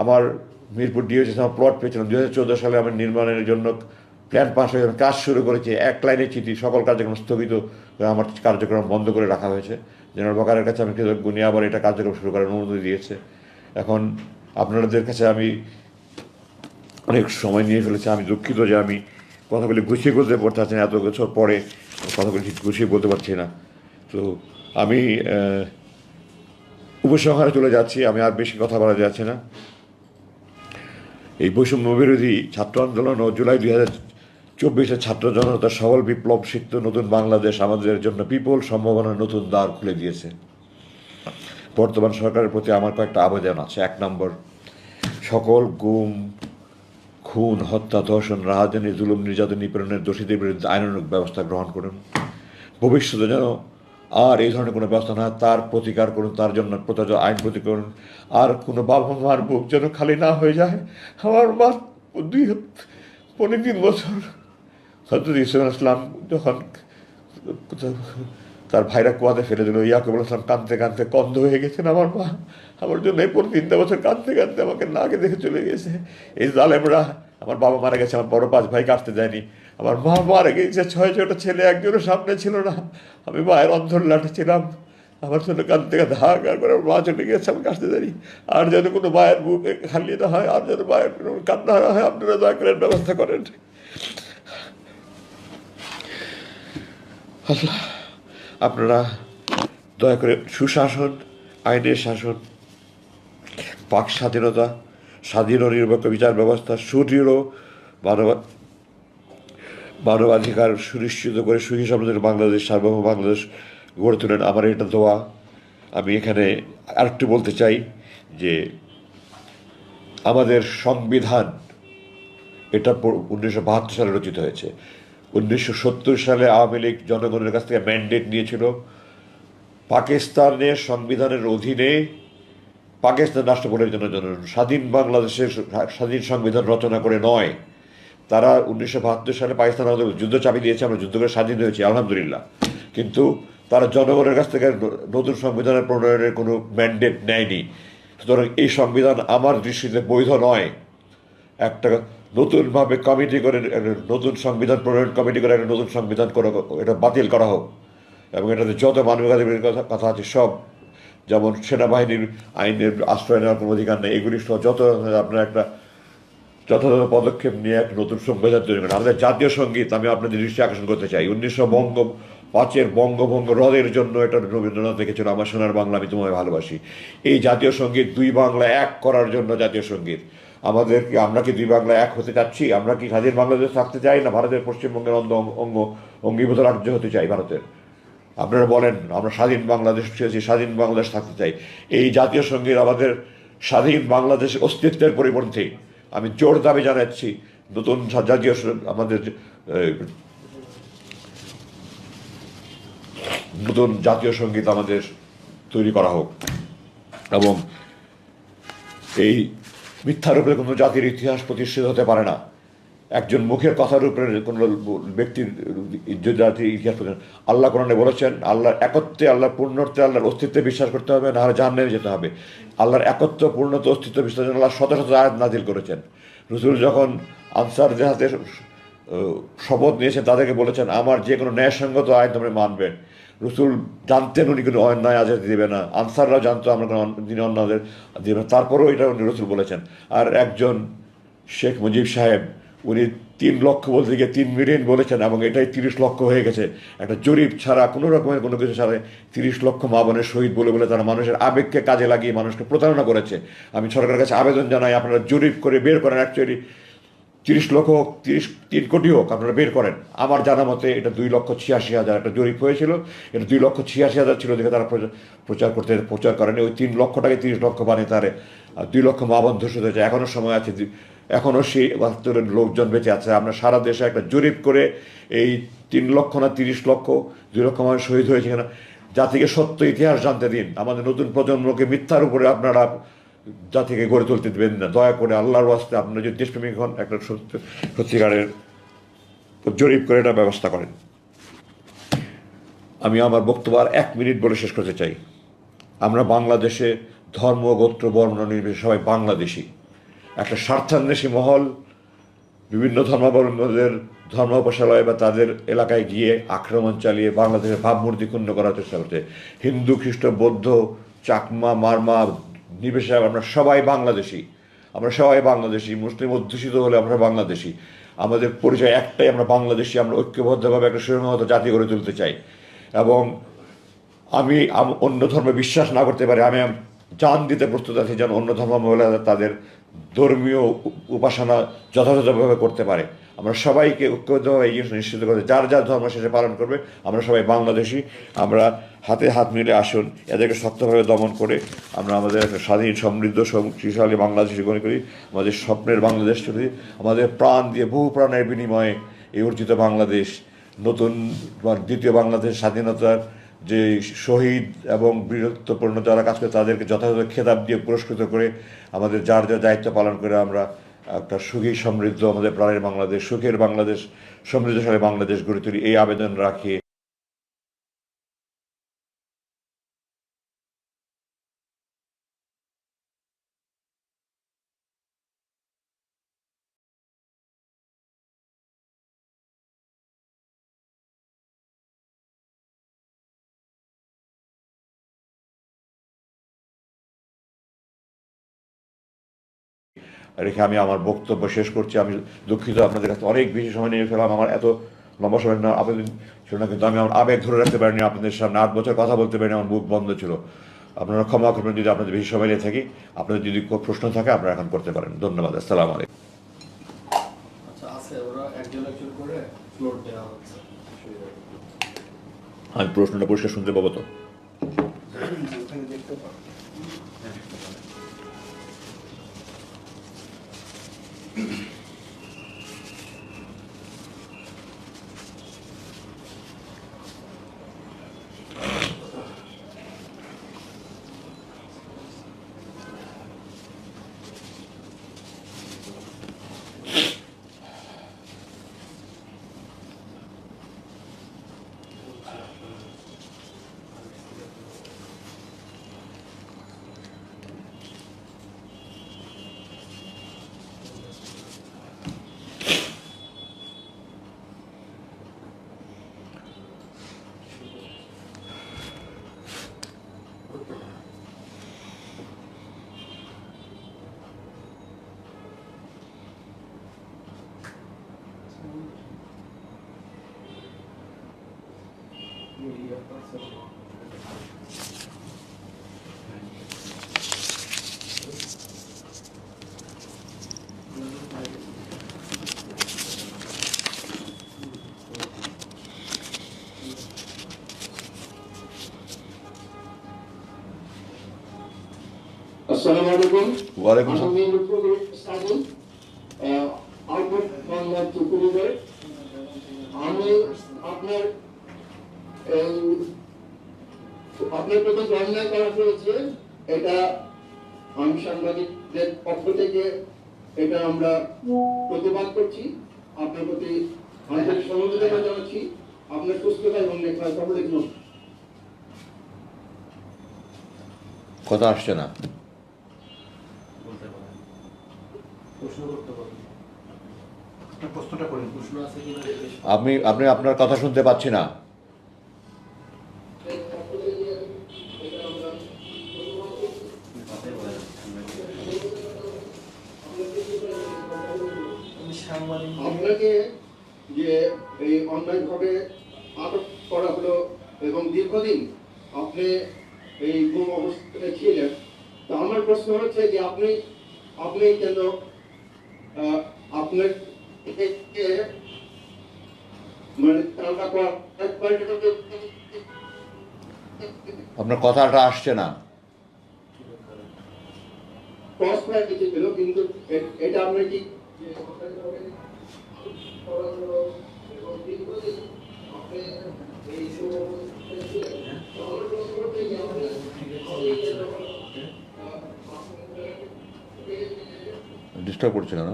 আমার মিরপুর ডিওসি আমার প্লট পেয়েছিলাম 2014 সালে, আমার নির্মাণের জন্য প্ল্যান পাস হয়ে কাজ শুরু করেছে, এক লাইনে চিঠি, সকল কার্যক্রম স্থগিত, আমার কার্যক্রম বন্ধ করে রাখা হয়েছে। জেনারেল ওয়াকারের কাছে আমি কৃতজ্ঞ, উনি আবার এটা কার্যক্রম শুরু করার অনুমতি দিয়েছে। এখন আপনাদের কাছে আমি অনেক সময় নিয়ে ফেলেছি, আমি দুঃখিত যে আমি কথাগুলি গুছিয়ে বলতে পারছি না, এত বছর পরে কথাগুলি ঠিক গুছিয়ে বলতে পারছি না। তো আমি উপসংহারে চলে যাচ্ছি, আমি আর বেশি কথা বলা যাচ্ছে না। এই বৈষম্য বিরোধী ছাত্র আন্দোলন ও জুলাই 2024 ছাত্র জনতার সবল বিপ্লব সিক্ত নতুন বাংলাদেশ আমাদের জন্য বিপুল সম্ভাবনার নতুন দ্বার খুলে দিয়েছে। বর্তমান সরকারের প্রতি আমার কয়েকটা আবেদন আছে। 1 নম্বর, সকল গুম, খুন, হত্যা, ধর্ষণ, রাহাজানি, জুলুম, নির্যাতন, নিপীড়নের দোষীদের বিরুদ্ধে আইনানুগ ব্যবস্থা গ্রহণ করুন। ভবিষ্যতে যেন আর এই ধরনের কোনো ব্যবস্থা না, তার প্রতিকার করুন, তার জন্য প্রযোজ্য আইন প্রতি করুন। আর কোনো বাবা মার বুক যেন খালি না হয়ে যায়। আমার মা 3 বছর হজরত ইউসুফ ইসলাম যখন তার ভাইরা কুয়াতে ফেলে দিল, ইয়াকুব ইসলাম কাঁদতে কাঁদতে কন্ধ হয়ে গেছেন। আমার মা আমার জন্য এই 3 বছর কাঁদতে কাঁদতে আমাকে নাকে দেখে চলে গেছে। এই জালেমরা, আমার বাবা মারা গেছে, আমার বড় 5 ভাই কাটতে দেয়নি, আমার মা মারা গেছে, 6 ছেলে, একজনের সামনে ছিল না। আমি মায়ের অন্ধর লাঠে ছিলাম, আমার জন্য কাঁদতে কাঁদতে হাহাকার করে আমার মা চলে গেছে, আমি কাটতে দেয়নি। আর যেন কোনো মায়ের বুক খালি না হয়, আর যেন মায়ের কান্না না হয়, আপনারা দয়া করে ব্যবস্থা করেন। আল্লাহ, আপনারা দয়া করে সুশাসন, আইনের শাসন, বাক স্বাধীনতা, স্বাধীন ও নিরপেক্ষ বিচার ব্যবস্থা, সুদৃঢ় মানবাধিকার সুনিশ্চিত করে সুখী সমৃদ্ধ বাংলাদেশ, সার্বভৌম বাংলাদেশ গড়ে তোলেন। আমার এটা দোয়া। আমি এখানে আরেকটু বলতে চাই যে আমাদের সংবিধান এটা 1972 সালে রচিত হয়েছে। 1970 সালে আওয়ামী লীগ জনগণের কাছ থেকে ম্যান্ডেট নিয়েছিল পাকিস্তানের সংবিধানের অধীনে পাকিস্তান রাষ্ট্র পরিচালনার জন্য, স্বাধীন বাংলাদেশের স্বাধীন সংবিধান রচনা করে নয়। তারা 1972 সালে পাকিস্তান আমাদের যুদ্ধ চাপিয়ে দিয়েছে, আমরা যুদ্ধ করে স্বাধীন হয়েছি আলহামদুলিল্লাহ। কিন্তু তারা জনগণের কাছ থেকে নতুন সংবিধানের প্রণয়নের কোনো ম্যান্ডেট নেয়নি। সুতরাং এই সংবিধান আমার দৃষ্টিতে বৈধ নয়। একটা নতুনভাবে কমিটি করে নতুন সংবিধান প্রণয়ন কমিটি করে একটা নতুন সংবিধান করে এটা বাতিল করা হোক, এবং এটাতে যত মানবাধিকারের কথা আছে সব, যেমন সেনাবাহিনীর আইনের আশ্রয় নেওয়ার কোনো অধিকার নেই, এগুলি সহ যত আপনার একটা যথাযথ পদক্ষেপ নিয়ে এক নতুন সংবিধান তৈরি করেন। আমাদের জাতীয় সঙ্গীত আমি আপনাদের দৃষ্টি আকর্ষণ করতে চাই। 1905 বঙ্গভঙ্গ রদের জন্য এটা রবীন্দ্রনাথ লিখেছিল, আমার সোনার বাংলা আমি তোমায় ভালোবাসি। এই জাতীয় সঙ্গীত 2 বাংলা এক করার জন্য জাতীয় সঙ্গীত। আমরা কি 2 বাংলা এক হতে চাচ্ছি? আমরা কি স্বাধীন বাংলাদেশ থাকতে চাই, না ভারতের পশ্চিমবঙ্গের অঙ্গীভূত রাজ্য হতে চাই ভারতের? আপনারা বলেন, আমরা স্বাধীন বাংলাদেশ চেয়েছি, স্বাধীন বাংলাদেশ থাকতে চাই। এই জাতীয় সঙ্গীত আমাদের স্বাধীন বাংলাদেশের অস্তিত্বের পরিপন্থী। আমি জোর দাবি জানাচ্ছি নতুন জাতীয় আমাদের নতুন জাতীয় সঙ্গীত আমাদের তৈরি করা হোক, এবং এই মিথ্যার উপরে কোনো জাতির ইতিহাস প্রতিষ্ঠিত হতে পারে না। একজন মুখের কথার উপরে কোনো ব্যক্তির জাতির ইতিহাস প্রতিষ্ঠিত। আল্লাহ কোরআনে বলেছেন, আল্লাহর একত্বে, আল্লাহর পূর্ণত্বে, আল্লাহর অস্তিত্বে বিশ্বাস করতে হবে, না হলে জাহান্নামে যেতে হবে। আল্লাহর একত্ব, পূর্ণত্ব, অস্তিত্ব বিশ্বাস আল্লাহ শত শত আয়াত নাজিল করেছেন। রসুল যখন আনসারদের হাতে শপথ নিয়েছেন, তাদেরকে বলেছেন আমার যে কোনো ন্যায়সঙ্গত আইন তোমরা মানবেন। রসুল জানতেন উনি কোনো অন্যায় আজাদি দেবে না, আনসাররাও জানতো আমরা কোনো তিনি অন্যায় দেবে না, তারপরেও এটা উনি রসুল বলেছেন। আর একজন শেখ মুজিব সাহেব, উনি 3 লক্ষ বলতে গিয়ে 3 মিলিয়ন বলেছেন, এবং এটাই 30 লক্ষ হয়ে গেছে। একটা জরিপ ছাড়া, কোনো রকমের কোনো কিছু ছাড়া 30 লক্ষ মা বোনের শহীদ বলে বলে তারা মানুষের আবেগকে কাজে লাগিয়ে মানুষকে প্রতারণা করেছে। আমি সরকারের কাছে আবেদন জানাই, আপনারা জরিপ করে বের করেন, অ্যাকচুয়ালি 30 লক্ষ হোক, 3 কোটি হোক, আপনারা বের করেন। আমার জানা মতে এটা 2,86,000 একটা জরিপ হয়েছিল, এটা 2,86,000 ছিল দেখে তারা প্রচার করেনি। ওই 3 লক্ষটাকে 30 লক্ষ বানিয়ে তারে 2 লক্ষ মা বোন ধর্ষিত হয়েছে। এখনও সময় আছে, এখনও সেই 72 লোকজন বেঁচে আছে। আমরা সারা দেশে একটা জরিপ করে এই 3 লক্ষ না 30 লক্ষ, 2 লক্ষ মানুষ শহীদ হয়েছে কিনা জাতিকে সত্য ইতিহাস জানতে দিন। আমাদের নতুন প্রজন্মকে মিথ্যার উপরে আপনারা জাতিকে গড়ে তুলতে দেবেন না, দয়া করে আল্লাহর ওয়াস্তে। আপনারা যদি দেশপ্রেমিক হন, একটা সত্যিকারের জরিপ করে এটা ব্যবস্থা করেন। আমি আমার বক্তব্য আর 1 মিনিট বলে শেষ করতে চাই। আমরা বাংলাদেশে ধর্ম, গোত্র, বর্ণ নির্বিশেষে সবাই বাংলাদেশি। একটা স্বার্থান্বেষী মহল বিভিন্ন ধর্মাবলম্বীদের ধর্ম উপাসনালয় বা তাদের এলাকায় গিয়ে আক্রমণ চালিয়ে বাংলাদেশের ভাবমূর্তি ক্ষুণ্ণ করার চেষ্টা করছে। হিন্দু খ্রিস্ট বৌদ্ধ চাকমা মারমা নির্বিশেষে আমরা সবাই বাংলাদেশি, আমরা সবাই বাংলাদেশি, মুসলিম অধ্যুষিত হলে আমরা বাংলাদেশি। আমাদের পরিচয় একটাই, আমরা বাংলাদেশি। আমরা ঐক্যবদ্ধভাবে একটা সুসংহত জাতি গড়ে তুলতে চাই। এবং আমি অন্য ধর্মে বিশ্বাস না করতে পারি, আমি জান দিতে প্রস্তুত আছি যেন অন্য ধর্মাবলম্বীরা তাদের ধর্মীয় উপাসনা যথাযথভাবে করতে পারে। আমরা সবাইকে ঐক্যবদ্ধভাবে এই জিনিস নিশ্চিত করতে, যার যার ধর্ম শেষে পালন করবে। আমরা সবাই বাংলাদেশি, আমরা হাতে হাত মিলে আসুন এদেরকে শক্তভাবে দমন করে আমরা আমাদের একটা স্বাধীন সমৃদ্ধ শক্তিশালী বাংলাদেশি গড়ে করি, আমাদের স্বপ্নের বাংলাদেশ তৈরি, আমাদের প্রাণ দিয়ে বহু প্রাণের বিনিময়ে এই অর্জিত বাংলাদেশ, নতুন দ্বিতীয় বাংলাদেশ স্বাধীনতার যে শহীদ এবং বীরত্বপূর্ণ যারা কাজ করে তাদেরকে যথাযথ খেতাব দিয়ে পুরস্কৃত করে আমাদের যার যার দায়িত্ব পালন করে আমরা একটা সুখী সমৃদ্ধ আমাদের প্রাণের বাংলাদেশ, সুখের বাংলাদেশ, সমৃদ্ধশালী বাংলাদেশ গড়ে তুলি, এই আবেদন রাখি। রেখে আমি আমার বক্তব্য শেষ করছি। আমি দুঃখিত আপনাদের কাছে অনেক বেশি সময় নিয়ে ফেলাম, আমার এত লম্বা সময় না আবেদন ছিল না, কিন্তু আমি আমার আবেগ ধরে রাখতে পারিনি আপনাদের সামনে। 8 বছর কথা বলতে পারিনি, আমার মুখ বন্ধ ছিল। আপনারা ক্ষমা করবেন যদি আপনাদের বেশি সময় নিয়ে থাকি। আপনাদের যদি কোনো প্রশ্ন থাকে আপনারা এখন করতে পারেন। ধন্যবাদ। আসসালামু আলাইকুম। আমি প্রশ্নটা পরিষ্কার শুনতে পাবো তো? Assalamu alaikum. ওয়ালাইকুম I'm আসসালাম। Amin Lutful Study, out of Bangla Tukuribar. আমি আপনার আপনার প্রতি অন্যায় করা হয়েছে, এটা আমি সাংবাদিকদের পক্ষ থেকে এটা আমরা প্রতিবাদ করছি। আপনার প্রতি আন্তরিক সমবেদনা জানাচ্ছি। আপনার সুস্থতা এবং সকলে কথা আসছে না। আপনি আপনার কথা শুনতে পাচ্ছি না। আপনাকে যে এই অন্যায়ভাবে আটক করা হলো এবং দীর্ঘদিন আপনি এই গুম অবস্থায় ছিলেন, তো আমার প্রশ্ন হচ্ছে যে আপনি কেন আপনার মানে আপনার কথাটা আসছে না। ক্রস ফায়ার কিছু ছিল, কিন্তু এটা আপনি কি ডিস্টার্ব করছে কেন?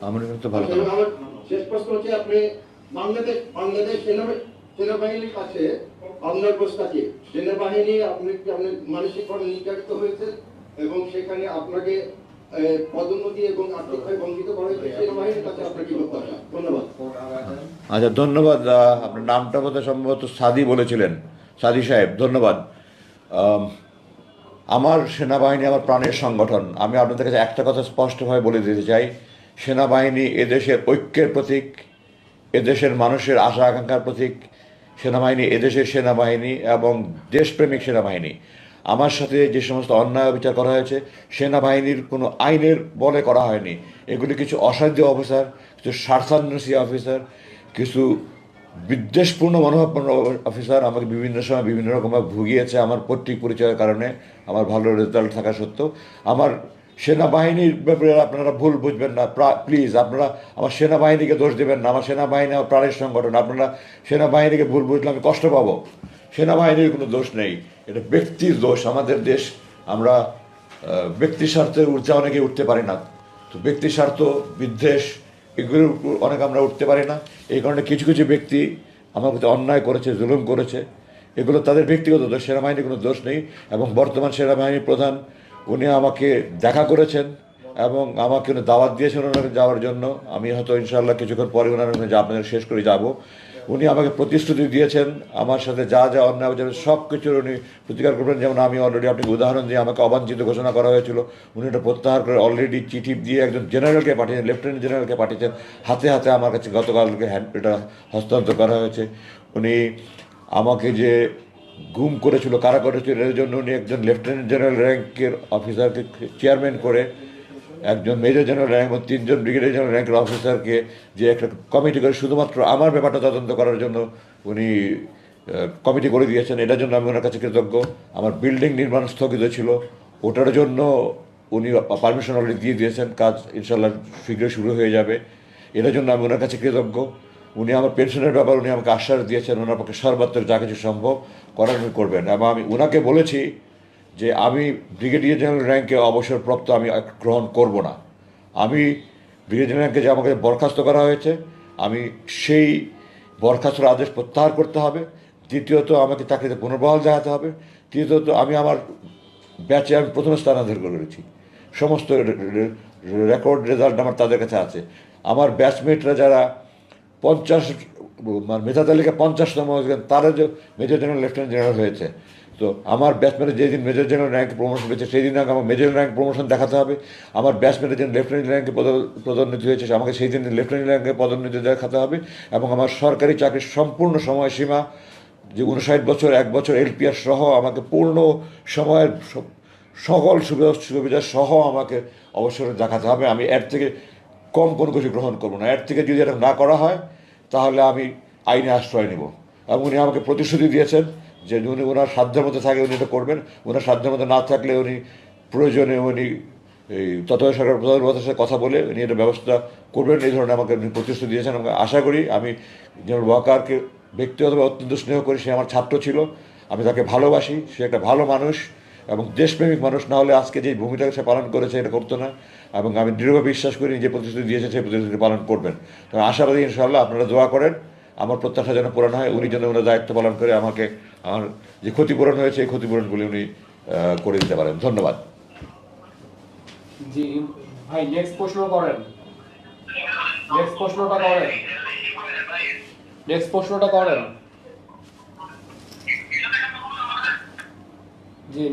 আমার তো ভালো কথা। আমার শেষ প্রশ্ন হচ্ছে আপনি বাংলাদেশ সেনাবাহিনীর কাছে আপনার প্রস্তাবে সেনাবাহিনী আপনি মানসিকভাবে নির্যাতিত হয়েছে এবং সেখানে আপনাকে পদোন্নতি এবং আর্থিকভাবে বঞ্চিত করা হয়েছে সেনাবাহিনীর কাছে আপনার কি প্রত্যাশা? ধন্যবাদ। আচ্ছা, ধন্যবাদ। আপনার নামটা বোধহয় সম্ভবত সাদি বলেছিলেন, সাদি সাহেব, ধন্যবাদ। আম, আমার সেনাবাহিনী আমার প্রাণের সংগঠন। আমি আপনাদের কাছে একটা কথা স্পষ্টভাবে বলে দিতে চাই, সেনাবাহিনী এদেশের ঐক্যের প্রতীক, এদেশের মানুষের আশা আকাঙ্ক্ষার প্রতীক। সেনাবাহিনী এদেশের সেনাবাহিনী এবং দেশপ্রেমিক সেনাবাহিনী। আমার সাথে যে সমস্ত অন্যায় বিচার করা হয়েছে সেনাবাহিনীর কোনো আইনের বলে করা হয়নি। এগুলি কিছু অসাধ্য অফিসার, কিছু স্বার্থান্বেষী অফিসার, কিছু বিদ্বেষপূর্ণ মনোভাবপূর্ণ অফিসার আমাকে বিভিন্ন সময় বিভিন্ন রকমভাবে ভুগিয়েছে আমার পৈতৃক পরিচয়ের কারণে, আমার ভালো রেজাল্ট থাকা সত্ত্বেও। আমার সেনাবাহিনীর ব্যাপারে আপনারা ভুল বুঝবেন না, প্লিজ। আপনারা আমার সেনাবাহিনীকে দোষ দেবেন না। আমার সেনাবাহিনী আমার প্রাণের সংগঠন। আপনারা সেনাবাহিনীকে ভুল বুঝলে আমি কষ্ট পাবো। সেনাবাহিনীর কোনো দোষ নেই, এটা ব্যক্তির দোষ। আমাদের দেশ, আমরা ব্যক্তির স্বার্থে অনেকে উঠতে পারি না। তো ব্যক্তির স্বার্থ, বিদ্বেষ, এগুলোর উপর অনেক আমরা উঠতে পারি না। এই কারণে কিছু কিছু ব্যক্তি আমার প্রতি অন্যায় করেছে, জুলুম করেছে, এগুলো তাদের ব্যক্তিগত দোষ। সেনাবাহিনীর কোনো দোষ নেই। এবং বর্তমান সেনাবাহিনীর প্রধান, উনি আমাকে দেখা করেছেন এবং আমাকে উনি দাওয়াত দিয়েছেন ওনাকে যাওয়ার জন্য। আমি হয়তো ইনশাআল্লাহ কিছুক্ষণ পরে ওনার আপনাদের শেষ করে যাব। উনি আমাকে প্রতিশ্রুতি দিয়েছেন আমার সাথে যা যা অন্যায় যাবে সব কিছুর উনি প্রতিকার করবেন। যেমন আমি অলরেডি আপনাকে উদাহরণ দিয়ে, আমাকে অবাঞ্ছিত ঘোষণা করা হয়েছিল, উনি এটা প্রত্যাহার করে অলরেডি চিঠি দিয়ে একজন জেনারেলকে পাঠিয়েছেন, লেফটেন্যান্ট জেনারেলকে পাঠিয়েছেন। হাতে হাতে আমার কাছে গতকালকে এটা হস্তান্তর করা হয়েছে। উনি আমাকে যে গুম করেছিল, কারা করেছিল, এর জন্য উনি একজন লেফটেন্যান্ট জেনারেল র্যাঙ্কের অফিসারকে চেয়ারম্যান করে, একজন মেজর জেনারেল র্যাঙ্ক এবং 3 জন ব্রিগেডিয়ার জেনারেল র্যাঙ্কের অফিসারকে যে একটা কমিটি করে শুধুমাত্র আমার ব্যাপারটা তদন্ত করার জন্য উনি কমিটি করে দিয়েছেন। এটার জন্য আমি ওনার কাছে কৃতজ্ঞ। আমার বিল্ডিং নির্মাণ স্থগিত ছিল, ওটার জন্য উনি পারমিশন অলরেডি দিয়ে দিয়েছেন, কাজ ইনশাল্লাহ শীঘ্রই শুরু হয়ে যাবে। এটার জন্য আমি ওনার কাছে কৃতজ্ঞ। উনি আমার পেনশনের ব্যাপার উনি আমাকে আশ্বাস দিয়েছেন, ওনার পক্ষে সর্বাত্মক যা কিছু সম্ভব করার উনি করবেন। এবং আমি ওনাকে বলেছি যে আমি ব্রিগেডিয়ার জেনারেল র্যাঙ্কে অবসরপ্রাপ্ত আমি গ্রহণ করব না। আমি ব্রিগেডিয়ার র্যাঙ্কে যে আমাকে বরখাস্ত করা হয়েছে, আমি সেই বরখাস্তর আদেশ প্রত্যাহার করতে হবে। দ্বিতীয়ত, আমাকে চাকরিতে পুনর্বহাল দেখাতে হবে। তৃতীয়ত, আমি আমার ব্যাচে আমি প্রথম স্থান অধিকার করেছি। সমস্ত রেকর্ড রেজাল্ট আমার তাদের কাছে আছে। আমার ব্যাচমেটরা যারা 50 মানে মেধা তালিকা 50তম হয়েছেন, তারা যে মেজর জেনারেল লেফটেন্যান্ট জেনারেল হয়েছে। তো আমার ব্যাচমেটের যেদিন মেজর জেনারেল র্যাঙ্ক প্রমোশন হয়েছে সেই দিন আগে আমার মেজর র্যাঙ্ক প্রমোশন দেখাতে হবে। আমার ব্যাচমেটের যেদিন লেফটেন্যান্ট র্যাঙ্কে পদোন্নতি হয়েছে আমাকে সেই দিন লেফটেন্যান্ট র্যাঙ্কে পদোন্নতি দেখাতে হবে। এবং আমার সরকারি চাকরির সম্পূর্ণ সময়সীমা যে 59 বছর, 1 বছর এলপিআর সহ আমাকে পূর্ণ সময়ের সকল সুবিধা সহ আমাকে অবসর দেখাতে হবে। আমি এর থেকে কম কোনো কিছু গ্রহণ করবো না। এর থেকে যদি এটা না করা হয় তাহলে আমি আইনে আশ্রয় নেব। এবং উনি আমাকে প্রতিশ্রুতি দিয়েছেন যে উনি ওনার সাধ্যের মধ্যে থাকে উনি এটা করবেন, ওনার সাধ্যের মধ্যে না থাকলে উনি প্রয়োজনে উনি এই তত্ত্বাবধায়ক সরকার প্রধানের সাথে কথা বলে উনি এটা ব্যবস্থা করবেন। এই ধরনের আমাকে উনি প্রতিশ্রুতি দিয়েছেন। আমাকে আশা করি, আমি জেনারেল ওয়াকারকে ব্যক্তিগতভাবে অত্যন্ত স্নেহ করি। সে আমার ছাত্র ছিল, আমি তাকে ভালোবাসি। সে একটা ভালো মানুষ এবং দেশপ্রেমিক মানুষ, না হলে আজকে যে ভূমিটাকে সে পালন করেছে এটা করতো না। এবং আমি দৃঢ়ভাবে বিশ্বাস করি যে প্রতিশ্রুতি দিয়েছে সেই প্রতিশ্রুতি পালন করবেন। তো আশাবাদী, ইনশাআল্লাহ আপনারা দোয়া করেন আমার প্রত্যাশা যেন পূরণ হয়, উনি যেন ওনার দায়িত্ব পালন করে আমাকে আমার যে ক্ষতিপূরণ হয়েছে এই ক্ষতিপূরণগুলি উনি করে দিতে পারেন। ধন্যবাদ। জি ভাই, নেক্সট প্রশ্ন করেন। নেক্সট প্রশ্নটা করেন। নেক্সট প্রশ্নটা করেন। জি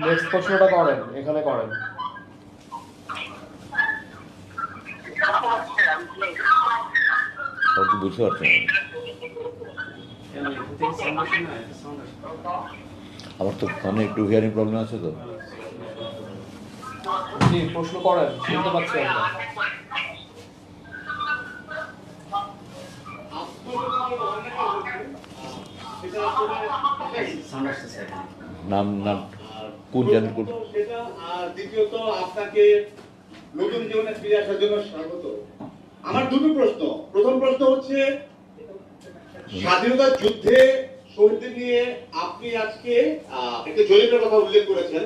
নেক্সট প্রশ্নটা করেন, এখানে করেন। বুঝতে পারছেন, আমার তো ফোনে একটু হিয়ারিং প্রবলেম আছে তো। জি প্রশ্ন করেন, শুনতে পাচ্ছি আমরা। নাম নাম কোন জানেন কোন? সেটা। আর দ্বিতীয়ত, আপনাকে নতুন জীবনে ফিরে আসার জন্য স্বাগত। আমার দুটো প্রশ্ন। প্রথম প্রশ্ন হচ্ছে, স্বাধীনতা যুদ্ধে শহীদদের নিয়ে আপনি আজকে একটা জরিপের কথা উল্লেখ করেছেন।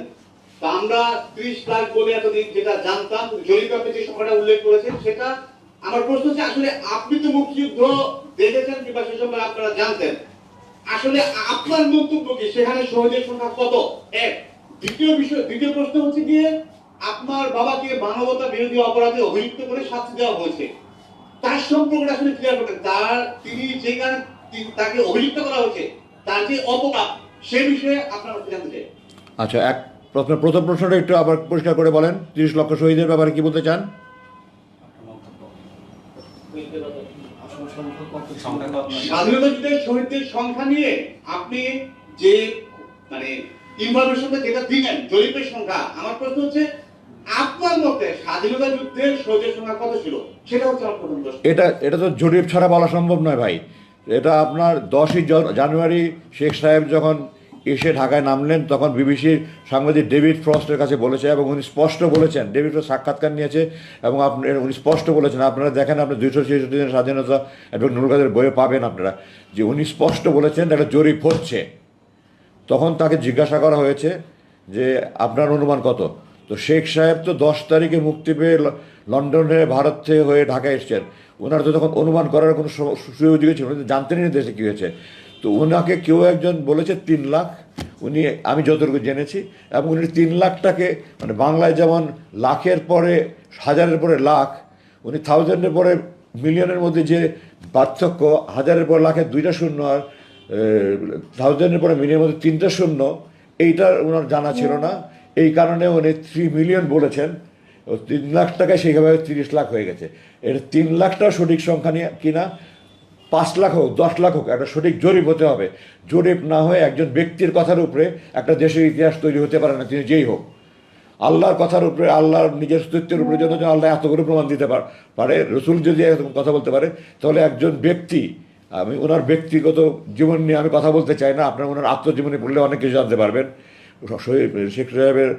তা আমরা 30 লাখ বলে এতদিন যেটা জানতাম, জরিপে আপনি যে সংখ্যাটা উল্লেখ করেছেন সেটা। আমার প্রশ্ন হচ্ছে, আসলে আপনি তো মুক্তিযুদ্ধ দেখেছেন কিংবা সে সময় আপনারা জানতেন, আসলে আপনার মন্তব্য কি সেখানে শহীদের সংখ্যা কত? এক। দ্বিতীয় প্রশ্ন হচ্ছে গিয়ে, আপনার বাবাকে মানবতা বিরোধী অপরাধে অভিযুক্ত করে শাস্তি দেওয়া হয়েছে, তার সম্পর্কটা আসলে ক্লিয়ার করতেন। তিনি যে কারণে তাকে অভিযুক্ত করা হয়েছে, তার যে অপরাধ, সে বিষয়ে আপনারা জানতে চাই। আচ্ছা, প্রথম প্রশ্নটা একটু আবার পরিষ্কার করে বলেন, 30 লক্ষ শহীদের ব্যাপারে কি বলতে চান? স্বাধীনতা যুদ্ধের শহীদদের সংখ্যা নিয়ে আপনি যে মানে ইনফরমেশনটা যেটা দিলেন, জরিপের সংখ্যা, আমার প্রশ্ন হচ্ছে আপনার মতে স্বাধীনতা যুদ্ধের শহীদের সংখ্যা কত ছিল, সেটা হচ্ছে আমার প্রথম প্রশ্ন। এটা তো জরিপ ছাড়া বলা সম্ভব নয় ভাই। এটা আপনার 10ই জানুয়ারি শেখ সাহেব যখন এসে ঢাকায় নামলেন, তখন বিবিসির সাংবাদিক ডেভিড ফ্রস্টের কাছে বলেছে, এবং উনি স্পষ্ট বলেছেন, ডেভিড ফ্রস্ট সাক্ষাৎকার নিয়েছে, এবং উনি স্পষ্ট বলেছেন, আপনারা দেখেন, আপনি 266 দিনের স্বাধীনতা এবং নুরুল কাদের বইয়ে পাবেন আপনারা, যে উনি স্পষ্ট বলেছেন একটা জরিপ হচ্ছে। তখন তাকে জিজ্ঞাসা করা হয়েছে যে আপনার অনুমান কত। তো শেখ সাহেব তো 10 তারিখে মুক্তি পেয়ে লন্ডনে ভারত থেকে হয়ে ঢাকায় এসছেন, ওনার তো তখন অনুমান করার কোনো সুযোগ ছিল, উনি জানতেনই না দেশে কী হয়েছে। তো ওনাকে কেউ একজন বলেছে 3 লাখ, উনি, আমি যতটুকু জেনেছি, এবং উনি 3 লাখটাকে, মানে বাংলায় যেমন লাখের পরে হাজারের পরে লাখ, উনি থাউজেন্ডের পরে মিলিয়নের মধ্যে যে পার্থক্য, হাজারের পর লাখের 2টা শূন্য আর থাউজেন্ডের পরে মিলিয়নের মধ্যে 3টা শূন্য, এইটা ওনার জানা ছিল না। এই কারণে উনি 3 মিলিয়ন বলেছেন। 3 লাখ টাকায় সেইভাবে 30 লাখ হয়ে গেছে। এটা 3 লাখটাও সঠিক সংখ্যা নিয়ে কিনা, 5 লাখ হোক 10 লাখ হোক, একটা সঠিক জরিপ হতে হবে। জরিপ না হয়ে একজন ব্যক্তির কথার উপরে একটা দেশের ইতিহাস তৈরি হতে পারে না, তিনি যেই হোক। আল্লাহর কথার উপরে, আল্লাহর নিজের অস্তিত্বের উপরে যেন আল্লাহ এত করে প্রমাণ দিতে পারে, রসুল যদি এরকম কথা বলতে পারে, তাহলে একজন ব্যক্তি, আমি ওনার ব্যক্তিগত জীবন নিয়ে আমি কথা বলতে চাই না, আপনার ওনার আত্মজীবনী পড়লে অনেক কিছু জানতে পারবেন। শেখ সাহেবের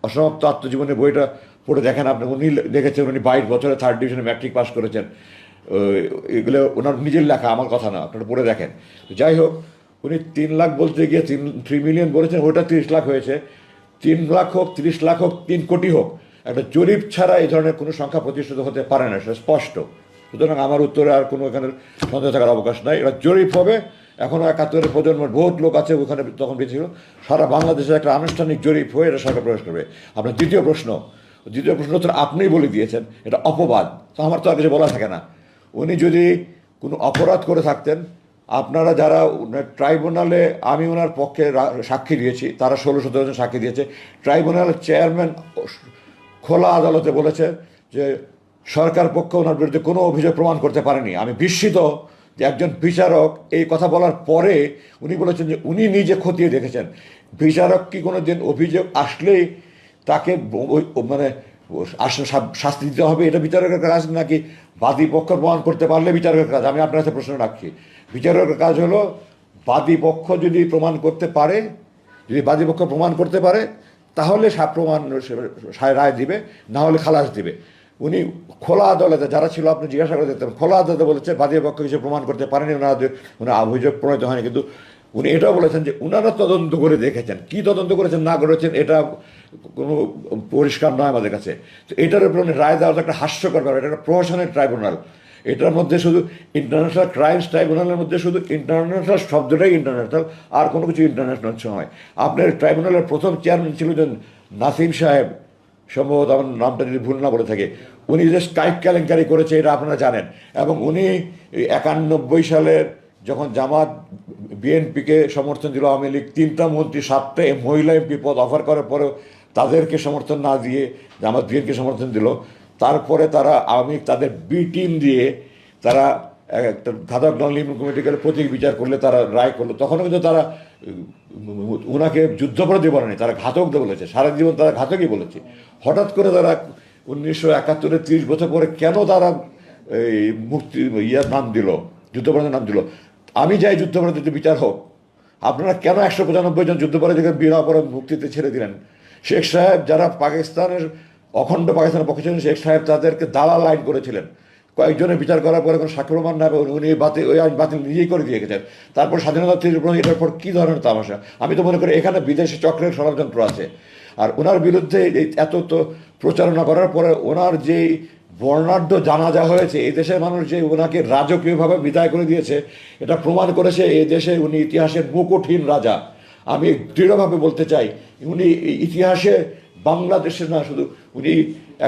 অসমাপ্ত আত্মজীবনী বইটা পড়ে দেখেন আপনি, উনি দেখেছেন, উনি 22 বছরে 3rd ডিভিশনে ম্যাট্রিক পাস করেছেন। এগুলো ওনার নিজের লেখা, আমার কথা না, আপনারা পড়ে দেখেন। যাই হোক, উনি 3 লাখ বলতে গিয়ে 3 মিলিয়ন বলেছেন, ওটা 30 লাখ হয়েছে। 3 লাখ হোক, 30 লাখ হোক, 3 কোটি হোক, একটা জরিপ ছাড়া এই ধরনের কোনো সংখ্যা প্রতিষ্ঠিত হতে পারে না, সেটা স্পষ্ট। সুতরাং আমার উত্তরে আর কোনো এখানে সন্দেহ থাকার অবকাশ নাই, এটা জরিপ হবে। এখনও 71-এর প্রজন্মের বহুত লোক আছে ওখানে, তখন বেঁচে ছিল। সারা বাংলাদেশে একটা আনুষ্ঠানিক জরিপ হয়ে এটা সরকার প্রবেশ করবে। আপনার দ্বিতীয় প্রশ্ন উত্তর আপনিই বলে দিয়েছেন, এটা অপবাদ, তো আমার তো আর কিছু বলা থাকে না। উনি যদি কোনো অপরাধ করে থাকতেন, আপনারা যারা ট্রাইব্যুনালে, আমি ওনার পক্ষে সাক্ষী দিয়েছি, তারা 16-17 জন সাক্ষী দিয়েছে। ট্রাইব্যুনালের চেয়ারম্যান খোলা আদালতে বলেছে যে সরকার পক্ষ ওনার বিরুদ্ধে কোনো অভিযোগ প্রমাণ করতে পারেনি। আমি বিস্মিত যে একজন বিচারক এই কথা বলার পরে উনি বলেছেন যে উনি নিজে খতিয়ে দেখেছেন। বিচারক কি কোনো দিন অভিযোগ আসলেই তাকে মানে শাস্তি দিতে হবে, এটা বিচারকের কাজ, নাকি বাদী পক্ষ প্রমাণ করতে পারলে বিচারকের কাজ? আমি আপনার কাছে প্রশ্ন রাখছি, বিচারকের কাজ হলো বাদী পক্ষ যদি প্রমাণ করতে পারে, যদি বাদী পক্ষ প্রমাণ করতে পারে, তাহলে প্রমাণ রায় দিবে, না হলে খালাস দিবে। উনি খোলা আদালতে, যারা ছিল আপনি জিজ্ঞাসা করে দেখতেন, খোলা আদালতে বলেছে বাদী পক্ষ কিছু প্রমাণ করতে পারেনি, ওনার অভিযোগ প্রণীত হয়নি। কিন্তু উনি এটাও বলেছেন যে ওনারা তদন্ত করে দেখেছেন, কি তদন্ত করেছেন না করেছেন এটা কোনো পরিষ্কার নয় আমাদের কাছে। তো এটার উপর উনি রায় দেওয়া একটা হাস্যকর ব্যাপার। এটা একটা প্রহসনের ট্রাইব্যুনাল, এটার মধ্যে শুধু ইন্টারন্যাশনাল ক্রাইমস ট্রাইব্যুনালের মধ্যে শুধু ইন্টারন্যাশনাল শব্দটাই ইন্টারন্যাশনাল, আর কোনো কিছু ইন্টারন্যাশনাল নয়। আপনার ট্রাইব্যুনালের প্রথম চেয়ারম্যান ছিল যে নাসিম সাহেব, সম্ভবত আমার নামটা যদি ভুল না বলে থাকে, উনি যে স্কাইপ কেলেঙ্কারি করেছে এটা আপনারা জানেন। এবং উনি 91 সালের যখন জামাত বিএনপিকে সমর্থন দিল, আওয়ামী লীগ 3টা মন্ত্রী 7টা মহিলা এমপি পদ অফার করার পরেও তাদেরকে সমর্থন না দিয়ে জামাত বিএনপিকে সমর্থন দিল। তারপরে তারা আওয়ামী লীগ তাদের বি টিম দিয়ে তারা একটা ঘাতক নন কমিটিকে প্রতীক বিচার করলে, তারা রায় করলো। তখনও কিন্তু তারা ওনাকে যুদ্ধাপরাধী বলেনি, তারা ঘাতকদের বলেছে, সারা জীবন তারা ঘাতকই বলেছে। হঠাৎ করে তারা 1971-এ 30 বছর পরে কেন তারা এই মুক্তি নাম দিল, যুদ্ধাপরাধীর নাম দিল? আমি যাই যুদ্ধাপরাধীদের বিচার হোক, আপনারা কেন 195 জন যুদ্ধাপরাধীকে বিনা অপরাধ মুক্তিতে ছেড়ে দিলেন? শেখ সাহেব, যারা পাকিস্তানের অখণ্ড পাকিস্তানের পক্ষে ছিলেন, শেখ সাহেব তাদেরকে দালাল আইন করেছিলেন। কয়েকজনের বিচার করার পরে কোনো সাক্ষ্য প্রমাণ না, উনি ওই আইন বাতিল নিজেই করে দিয়ে গেছেন। তারপর স্বাধীনতা 30 এটার পর কী ধরনের তামাশা! আমি তো মনে করি এখানে বিদেশি চক্রের ষড়যন্ত্র আছে। আর ওনার বিরুদ্ধে এত তো প্রচারণা করার পরে ওনার যেই বর্ণাঢ্য জানাজা হয়েছে, এই দেশের মানুষ যে ওনাকে রাজকীয়ভাবে বিদায় করে দিয়েছে, এটা প্রমাণ করেছে এই দেশে উনি ইতিহাসের মুকুটহীন রাজা। আমি দৃঢ়ভাবে বলতে চাই উনি ইতিহাসে বাংলাদেশের না শুধু, উনি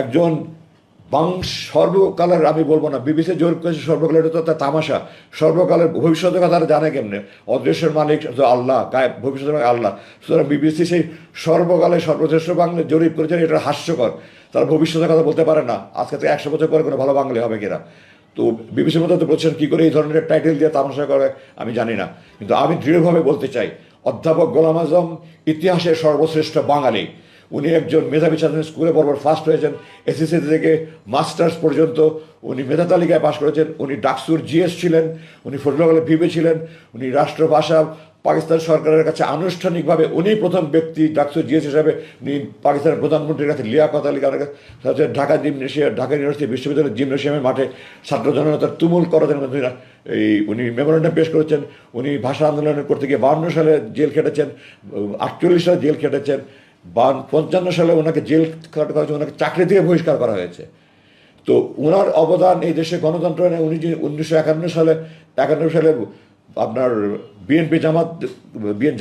একজন সর্বকালের, আমি বলবো না বিবিসি জোর করেছে সর্বকালের, এটা তো তার তামাশা, সর্বকালের ভবিষ্যতের কথা তারা জানে কেমনে, অদৃশ্যের মালিক আল্লাহ, গায়ে ভবিষ্যতের মালিক আল্লাহ। সুতরাং বিবিসি সেই সর্বকালে সর্বশ্রেষ্ঠ বাংলা জরিপ করেছেন, এটা হাস্যকর, তারা ভবিষ্যতের কথা বলতে পারে না, আজকে থেকে 100 বছর পরে কোনো ভালো বাঙালি হবে কিনা। তো বিবিসির মতো তো বলছেন কী করে এই ধরনের টাইটেল দিয়ে তামাশা করে আমি জানি না, কিন্তু আমি দৃঢ়ভাবে বলতে চাই অধ্যাপক গোলাম আজম ইতিহাসের সর্বশ্রেষ্ঠ বাঙালি। উনি একজন মেধাবী ছাত্র, স্কুলে বরাবর ফার্স্ট হয়েছেন, এসএসসি থেকে মাস্টার্স পর্যন্ত উনি মেধা তালিকায় পাশ করেছেন। উনি ডাকসুর জিএস ছিলেন, উনি ফজলুল ভিভে ছিলেন, উনি রাষ্ট্রভাষা পাকিস্তান সরকারের কাছে আনুষ্ঠানিকভাবে উনি প্রথম ব্যক্তি ডাকসুর জিএস হিসাবে উনি পাকিস্তানের প্রধানমন্ত্রীর কাছে লিয়াকত আলী খানের কাছে ঢাকা ইউনিভার্সিটি বিশ্ববিদ্যালয়ের জিমনেশিয়ামের মাঠে ছাত্র জনতার তুমুল করাতেন। উনি মেমোরেন্ডাম পেশ করেছেন। উনি ভাষা আন্দোলন করতে গিয়ে 52 সালে জেল খেটেছেন, 48 সালে জেল খেটেছেন, 55 সালে ওনাকে জেল কাটা হয়েছে, ওনাকে চাকরি থেকে বহিষ্কার করা হয়েছে। তো ওনার অবদান এই দেশে গণতন্ত্র, উনি যে 1951 সালে আপনার বিএনপি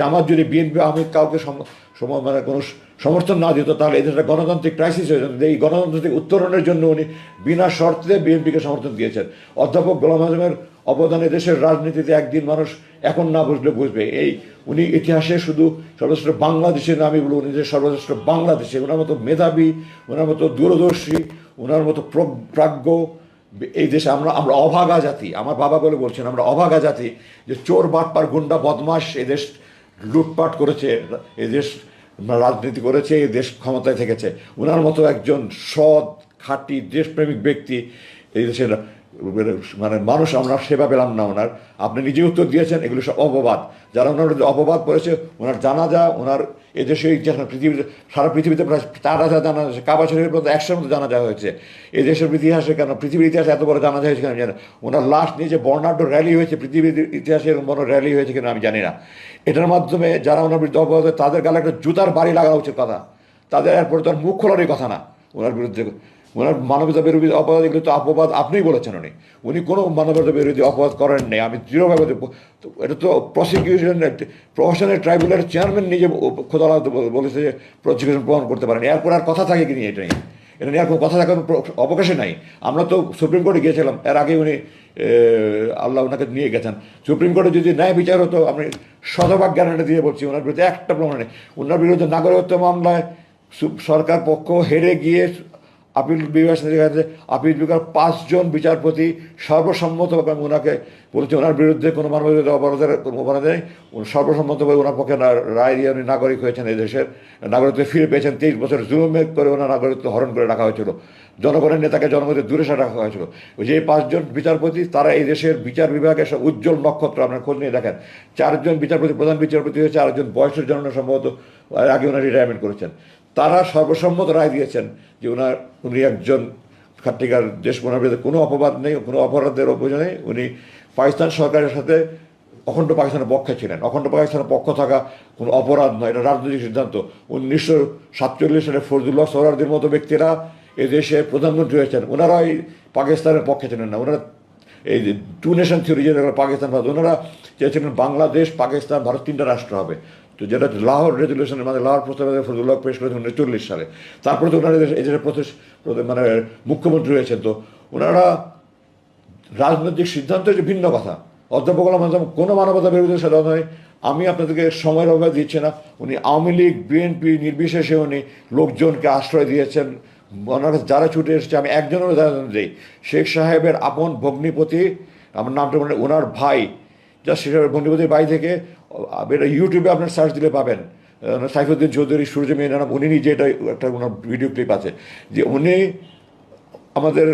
জামাত যদি বিএনপি আমি কাউকে মানে কোনো সমর্থন না দিত, তাহলে এই দেশটা গণতান্ত্রিক ক্রাইসিস হয়ে যেত। এই গণতান্ত্রিক উত্তরণের জন্য উনি বিনা শর্তে বিএনপিকে সমর্থন দিয়েছেন। অধ্যাপক গোলাম আজমের অবদানে দেশের রাজনীতিতে একদিন মানুষ এখন না বুঝলে বুঝবে। উনি ইতিহাসে শুধু সর্বশ্রেষ্ঠ বাংলাদেশে না, আমি বলব উনি যে সর্বশ্রেষ্ঠ বাংলাদেশে। ওনার মতো মেধাবী, ওনার মতো দূরদর্শী, ওনার মতো প্রাজ্ঞ এই দেশে আমরা অভাগা জাতি। আমার বাবা বলে বলছেন আমরা অভাগা জাতি, যে চোর বাটপার গুন্ডা বদমাশ এদেশ লুটপাট করেছে, এদেশ রাজনীতি করেছে, এই দেশ ক্ষমতায় থেকেছে। ওনার মতো একজন সৎ খাঁটি দেশপ্রেমিক ব্যক্তি এই দেশের মানে মানুষ আমরা সেবা পেলাম না ওনার। আপনি নিজে উত্তর দিয়েছেন, এগুলো সব অপবাদ। যারা ওনার অপবাদ করেছে, ওনার জানাজা, ওনার এদেশে ইতিহাস পৃথিবীতে সারা পৃথিবীতে প্রায় 4000 জানাজা, কাবা শরীফের মতো 100-র মতো জানাজা হয়েছে। এই দেশের ইতিহাসে কেন, পৃথিবীর ইতিহাসে এত বড় জানাজা হয়েছে কেন জানি না। ওনার লাশ নিয়ে যে বর্ণাঢ্য র্যালি হয়েছে, পৃথিবীর ইতিহাসে এরকম বড় র্যালি হয়েছে কিনা আমি জানি না। এটার মাধ্যমে যারা ওনার বিরুদ্ধে অপবাদ, তাদের গালে একটা জুতার বাড়ি লাগা উচিত কথা। তাদের এরপরে তার মুখ খোলারই কথা না ওনার বিরুদ্ধে। ওনার মানবতা বিরোধী অপরাধ, এগুলো তো অপবাদ আপনিই বলেছেন। উনি কোনো মানবতা বিরোধী অপরাধ করেন নেই। আমি দৃঢ়ভাবে, এটা তো প্রশাসনের ট্রাইব্যুনালের চেয়ারম্যান নিজে খোদা বলেছে যে প্রসিকিউশন প্রমাণ করতে পারেন। এরপর আর কথা থাকে কি নিয়ে এটা নিয়ে আর কোনো কথা থাকার অবকাশে নাই। আমরা তো সুপ্রিম কোর্টে গিয়েছিলাম, এর আগে উনি আল্লাহ ওনাকে নিয়ে গেছেন। সুপ্রিম কোর্টে যদি ন্যায় বিচার হতো, আমি শতভাগ গ্যারান্টি দিয়ে বলছি ওনার বিরুদ্ধে একটা প্রমাণ নেই। ওনার বিরুদ্ধে নাগরিকত্ব মামলায় সরকার পক্ষ হেরে গিয়ে আপিল বিভাগে আপিল বিভাগের 5 জন বিচারপতি সর্বসম্মতভাবে ওনাকে বলেছে ওনার বিরুদ্ধে কোনো মানবাধিকার অপরাধের কোনো অপরাধ নেই। সর্বসম্মতভাবে ওনার পক্ষে রায় দিয়ে উনি নাগরিক হয়েছেন, এই দেশের নাগরিকত্ব ফিরে পেয়েছেন। 23 বছর জুলুমে করে ওনার নাগরিকত্ব হরণ করে রাখা হয়েছিল, জনগণের নেতাকে জনগণের দূরে সরে রাখা হয়েছিল। যে 5 জন বিচারপতি, তারা এই দেশের বিচার বিভাগের সব উজ্জ্বল নক্ষত্র। আপনার খোঁজ নিয়ে দেখেন, 4 জন বিচারপতি প্রধান বিচারপতি হয়েছে, 4 জন বয়সের জন্য সম্ভবত আগে ওনার রিটায়ারমেন্ট করেছেন। তারা সর্বসম্মত রায় দিয়েছেন যে উনি একজন খাট্টিকার দেশ, ওনার বিরুদ্ধে কোনো অপবাদ নেই, কোনো অপরাধের অভিযোগ নেই। উনি পাকিস্তান সরকারের সাথে অখণ্ড পাকিস্তানের পক্ষে ছিলেন। অখণ্ড পাকিস্তানের পক্ষ থাকা কোনো অপরাধ নয়, এটা রাজনৈতিক সিদ্ধান্ত। 1947 সালে ফজলুল্লাহ সোহরাওয়ার্দীর মতো ব্যক্তিরা এই দেশের প্রধানমন্ত্রী হয়েছেন, ওনারা এই পাকিস্তানের পক্ষে ছিলেন না। ওনারা এই 2 নেশন থিওরি, যেটা পাকিস্তান ভারত, ওনারা চেয়েছিলেন বাংলাদেশ, পাকিস্তান, ভারত 3টা রাষ্ট্র হবে। তো যেটা লাহোর রেজলিউশনের মানে লাহোর প্রস্তাবে ফজলুল্লাহ পেশ করেছেন 1940 সালে। তারপরে তো ওনারা এই দেশের মানে মুখ্যমন্ত্রী হয়েছেন। তো ওনারা রাজনৈতিক সিদ্ধান্ত হচ্ছে ভিন্ন কথা। অধ্যাপক গোলাম আজম কোনো মানবতা বিরোধী সাধন নয়। আমি আপনাদেরকে সময়ের অভাবে দিচ্ছি না। উনি আওয়ামী লীগ বিএনপি নির্বিশেষে উনি লোকজনকে আশ্রয় দিয়েছেন। ওনার কাছে যারা ছুটে এসেছে, আমি একজনের উদাহরণ দিই, শেখ সাহেবের আপন ভগ্নিপতি, আমার নামটা মনে, ওনার ভাই, যা শেখ সাহেবের ভগ্নিপতির বাড়ি থেকে, এটা ইউটিউবে আপনার সার্চ দিলে পাবেন, সাইফুদ্দিন চৌধুরী, সূর্য মেয়ে নাম, উনি নিজে এটা একটা ওনার ভিডিও ক্লিপ আছে, যে উনি আমাদের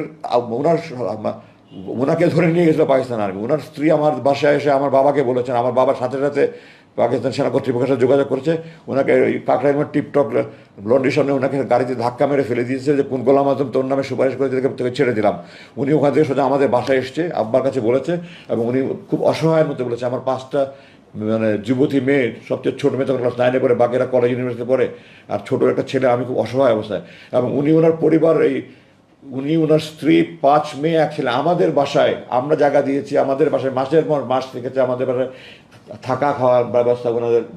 ওনাকে ধরে নিয়ে গেছিলো পাকিস্তান আর্মি। ওনার স্ত্রী আমার বাসায় এসে আমার বাবাকে বলেছেন, আমার বাবার সাথে সাথে পাকিস্তান সেনা কর্তৃপক্ষের সাথে যোগাযোগ করেছে। ওনাকে কাকরাইমার টিপটপ লন্ড্রির সামনে ওনাকে গাড়িতে ধাক্কা মেরে ফেলে দিয়েছে যে কোন গোলাম আজম তোর নামে সুপারিশ করে তোকে ছেড়ে দিলাম। উনি ওখান থেকে সোজা আমাদের বাসায় এসছে, আব্বার কাছে বলেছে, এবং উনি খুব অসহায়ের মধ্যে বলেছে আমার 5টা মানে যুবতী মেয়ে, সবচেয়ে ছোটো মেয়ে তখন ক্লাস 9-এ পড়ে, বাকিরা কলেজ ইউনিভার্সিটিতে পড়ে, আর ছোটো একটা ছেলে, আমি খুব অসহায় অবস্থায়। এবং উনি ওনার পরিবার, উনি ওনার স্ত্রী, 5 মেয়ে, 1 ছেলে আমাদের বাসায় আমরা জায়গা দিয়েছি, আমাদের বাসায় মাসের পর মাস থেকেছে, আমাদের বাসায় থাকা খাওয়ার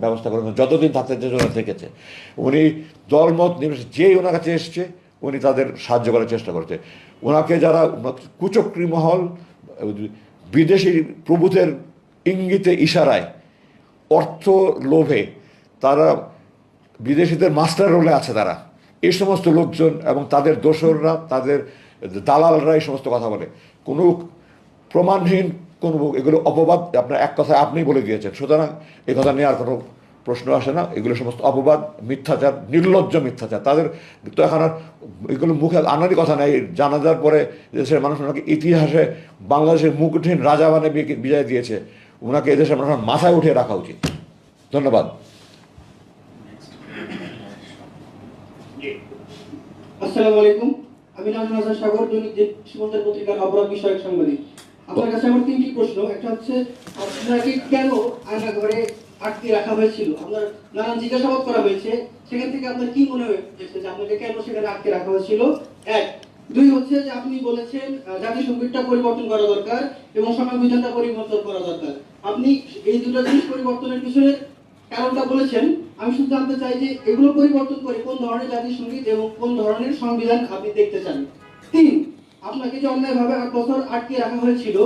ব্যবস্থা করে যতদিন থাকতে জন্য থেকেছে। উনি দলমত নির্বিশেষে যেই ওনার কাছে এসছে উনি তাদের সাহায্য করার চেষ্টা করছে। ওনাকে যারা কুচক্রী মহল, বিদেশি প্রভুদের ইঙ্গিতে ইশারায়, অর্থ লোভে তারা বিদেশিদের মাস্টার রোলে আছে, তারা এই সমস্ত লোকজন এবং তাদের দোসররা, তাদের দালালরা এই সমস্ত কথা বলে। কোনো প্রমাণহীন কোনো এগুলো অপবাদ, আপনার এক কথায় আপনি বলে দিয়েছেন, সুতরাং এ কথা নিয়ে আর কোনো প্রশ্ন আসে না। এগুলো সমস্ত অপবাদ, মিথ্যাচার, নির্লজ্জ মিথ্যাচার। তাদের তো এখন আর এগুলো মুখে আনারই কথা নেই। জানাজার পরে দেশের মানুষ ওনাকে ইতিহাসে বাংলাদেশের মুকুটহীন রাজা মানে বিজয় দিয়েছে, ওনাকে এদেশের মানুষ মাথায় উঠিয়ে রাখা উচিত। ধন্যবাদ। আসসালামু আলাইকুম, আমি নাজমুল হাসান সাগর, দৈনিক দেশবন্ধের পত্রিকার অপরাধ বিষয়ক সাংবাদিক। আপনার কাছে আমার তিনটি প্রশ্ন। একটা হচ্ছে, আপনাকে কেন আয়না ঘরে আটকে রাখা হয়েছিল? আপনার নানান জিজ্ঞাসাবাদ করা হয়েছে, সেখান থেকে আপনার কি মনে হয়েছে যে আপনাকে কেন সেখানে আটকে রাখা হয়েছিল? এক। দুই হচ্ছে যে আপনি বলেছেন জাতীয় সংগীতটা পরিবর্তন করা দরকার এবং সংবিধানটা পরিবর্তন করা দরকার। আপনি এই দুটো জিনিস পরিবর্তনের পিছনে কারণটা বলেছেন। আমি শুধু জানতে চাই যে এগুলো পরিবর্তন করে কোন ধরনের জাতীয় সংগীত এবং কোন ধরনের সংবিধান আপনি দেখতে চান। তিন, আপনাকে যে অন্যায়ভাবে 8 বছর আটকে রাখা হয়েছিল,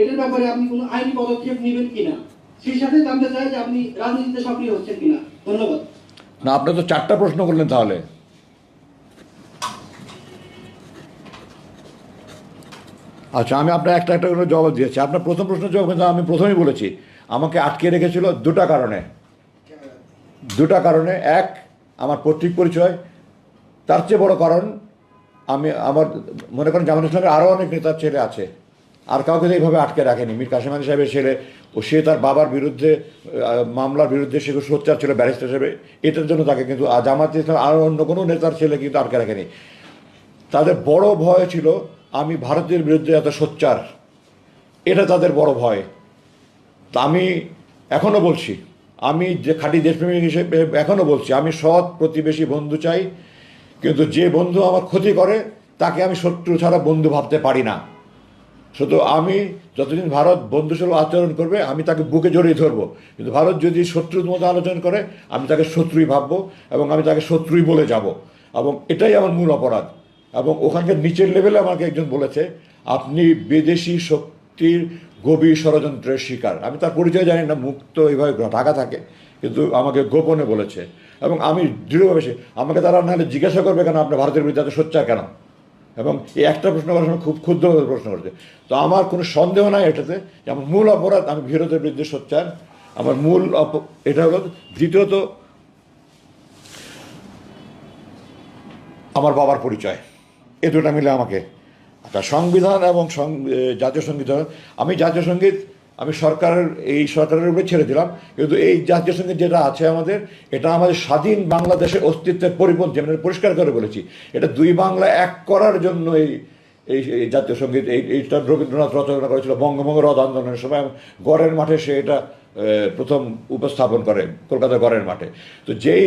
এটার ব্যাপারে আপনি কোনো আইনি পদক্ষেপ নেবেন কিনা? সেই সাথে জানতে চাই যে আপনি রাজনীতিতে সক্রিয় হচ্ছেন কিনা। ধন্যবাদ। না, আপনি তো 4টা প্রশ্ন করলেন তাহলে। আচ্ছা, আমি আপনার একটা একটা করে জবাব দিয়েছি। আপনার প্রথম প্রশ্নের জবাব কিন্তু আমি প্রথমেই বলেছি, আমাকে আটকে রেখেছিল দুটা কারণে। এক, আমার পৈতৃক পরিচয়। তার চেয়ে বড় কারণ, আমার মনে করেন জামাত ইসলামের আরও অনেক নেতার ছেলে আছে, আর কাউকে তো এইভাবে আটকে রাখেনি। মীর কাসেম আলী সাহেবের ছেলে, সে তার বাবার বিরুদ্ধে মামলার বিরুদ্ধে সে সোচ্চার ছিল ব্যারিস্টার হিসেবে, এটার জন্য তাকে কিন্তু জামাত ইসলাম আর অন্য কোনো নেতার ছেলে কিন্তু আটকে রাখেনি। তাদের বড় ভয় ছিল আমি ভারতের বিরুদ্ধে এত সোচ্চার, এটা তাদের বড় ভয়। তা আমি এখনও বলছি, আমি যে খাঁটি দেশপ্রেমিক হিসেবে এখনও বলছি, আমি সৎ প্রতিবেশী বন্ধু চাই, কিন্তু যে বন্ধু আমার ক্ষতি করে তাকে আমি শত্রু ছাড়া বন্ধু ভাবতে পারি না। শুধু আমি যতদিন ভারত বন্ধুসুলভ আচরণ করবে আমি তাকে বুকে জড়িয়ে ধরবো, কিন্তু ভারত যদি শত্রুর মতো আলোচনা করে আমি তাকে শত্রুই ভাববো এবং আমি তাকে শত্রুই বলে যাব, এবং এটাই আমার মূল অপরাধ। এবং ওখানকার নিচের লেভেলে আমাকে একজন বলেছে আপনি বিদেশি শক্তির গভীর ষড়যন্ত্রের শিকার। আমি তার পরিচয় জানি না, মুখ তো এইভাবে ঢাকা থাকে, কিন্তু আমাকে গোপনে বলেছে। এবং আমি দৃঢ়ভাবে, আমাকে তারা নাহলে জিজ্ঞাসা করবে কেন আপনি ভারতের বিরুদ্ধে এত সোচ্চার কেন, এবং এই একটা প্রশ্ন করার সময় খুব ক্ষুদ্রভাবে প্রশ্ন করছে। তো আমার কোনো সন্দেহ নাই এটাতে যে আমার মূল অপরাধ আমি ভারতের বিরুদ্ধে সোচ্চার, আমার মূল এটা হলো। দ্বিতীয়ত আমার বাবার পরিচয়, এ দুটা মিলে আমাকে। আচ্ছা, সংবিধান এবং জাতীয় সঙ্গীত, আমি জাতীয় সঙ্গীত আমি সরকারের উপরে ছেড়ে দিলাম, কিন্তু এই জাতীয় সঙ্গীত যেটা আছে আমাদের, এটা আমাদের স্বাধীন বাংলাদেশের অস্তিত্বের পরিপন্থী। আমি পরিষ্কার করে বলেছি, এটা দুই বাংলা এক করার জন্য এই জাতীয় সঙ্গীত এইটা রবীন্দ্রনাথ রচনা করেছিল বঙ্গভঙ্গ রদ আন্দোলনের সময়। গড়ের মাঠে সে এটা প্রথম উপস্থাপন করে, কলকাতার গড়ের মাঠে। তো যেই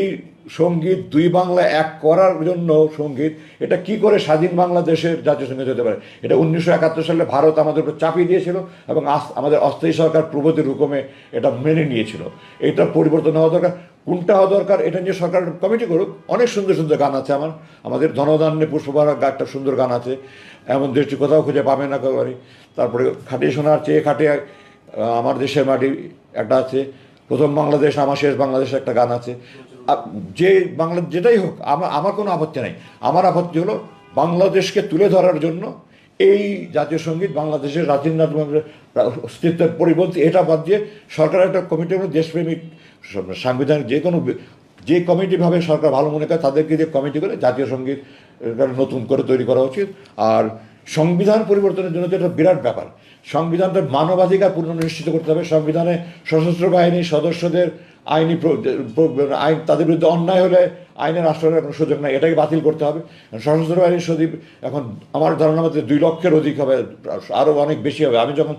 সঙ্গীত দুই বাংলা এক করার জন্য সঙ্গীত, এটা কি করে স্বাধীন বাংলাদেশের জাতীয় সঙ্গীত হতে পারে? এটা 1971 সালে ভারত আমাদের উপর চাপিয়ে দিয়েছিল এবং আমাদের অস্থায়ী সরকার প্রগতির হুকুমে এটা মেনে নিয়েছিল। এটা পরিবর্তন হওয়া দরকার। কোনটা হওয়া দরকার এটা নিয়ে সরকার কমিটি করুক। অনেক সুন্দর সুন্দর গান আছে আমাদের ধনধান্যে পুষ্পবাহার একটা সুন্দর গান আছে, এমন দেশটি কোথাও খুঁজে পাবে না একেবারে। তারপরে খাটিয়ে শোনার চেয়ে খাটিয়ে আমার দেশের মাটি একটা আছে, প্রথম বাংলাদেশ আমার শেষ বাংলাদেশ একটা গান আছে। যে বাংলা যেটাই হোক, আমার কোনো আপত্তি নাই। আমার আপত্তি হলো বাংলাদেশকে তুলে ধরার জন্য এই জাতীয় সঙ্গীত বাংলাদেশের অস্তিত্বের পরিপন্থী, এটা বাদ দিয়ে সরকার একটা কমিটি হলো দেশপ্রেমিক সাংবিধানিক যে কমিটিভাবে সরকার ভালো মনে করে তাদেরকে দিয়ে কমিটি করে জাতীয় সঙ্গীত নতুন করে তৈরি করা উচিত। আর সংবিধান পরিবর্তনের জন্য তো এটা বিরাট ব্যাপার। সংবিধানটা মানবাধিকার পূর্ণ নিশ্চিত করতে হবে। সংবিধানে সশস্ত্র বাহিনীর সদস্যদের আইন তাদের বিরুদ্ধে অন্যায় হলে আইনের আশ্রয়ের কোনো সুযোগ নাই, এটাকে বাতিল করতে হবে। সশস্ত্র বাহিনীর সদীপ এখন আমার ধারণা মধ্যে 2 লক্ষের অধিক হবে, আরও অনেক বেশি হবে। আমি যখন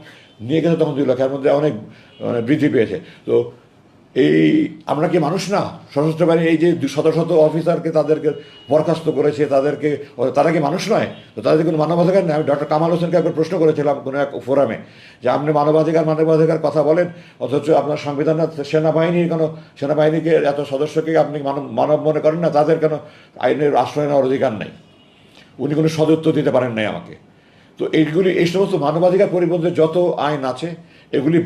নিয়ে গেছে তখন 2 লক্ষ, এর মধ্যে অনেক বৃদ্ধি পেয়েছে। তো এই আমরা কি মানুষ না? সশস্ত্র বাহিনী এই যে শত শত অফিসারকে তাদেরকে বরখাস্ত করেছে, তারা কি মানুষ নয়? তো তাদের কোনো মানবাধিকার নেই? আমি ডক্টর কামাল হোসেনকে একবার প্রশ্ন করেছিলাম কোনো এক ফোরামে যে আপনি মানবাধিকার কথা বলেন, অথচ আপনার সংবিধান সেনাবাহিনীকে এত সদস্যকে আপনি মানব মনে করেন না, তাদের কেন আইনের আশ্রয় নেওয়ার অধিকার নেই? উনি কোনো সদুত্তর দিতে পারেন নাই আমাকে। তো এই সমস্ত মানবাধিকার পরিবর্তে যত আইন আছে এগুলি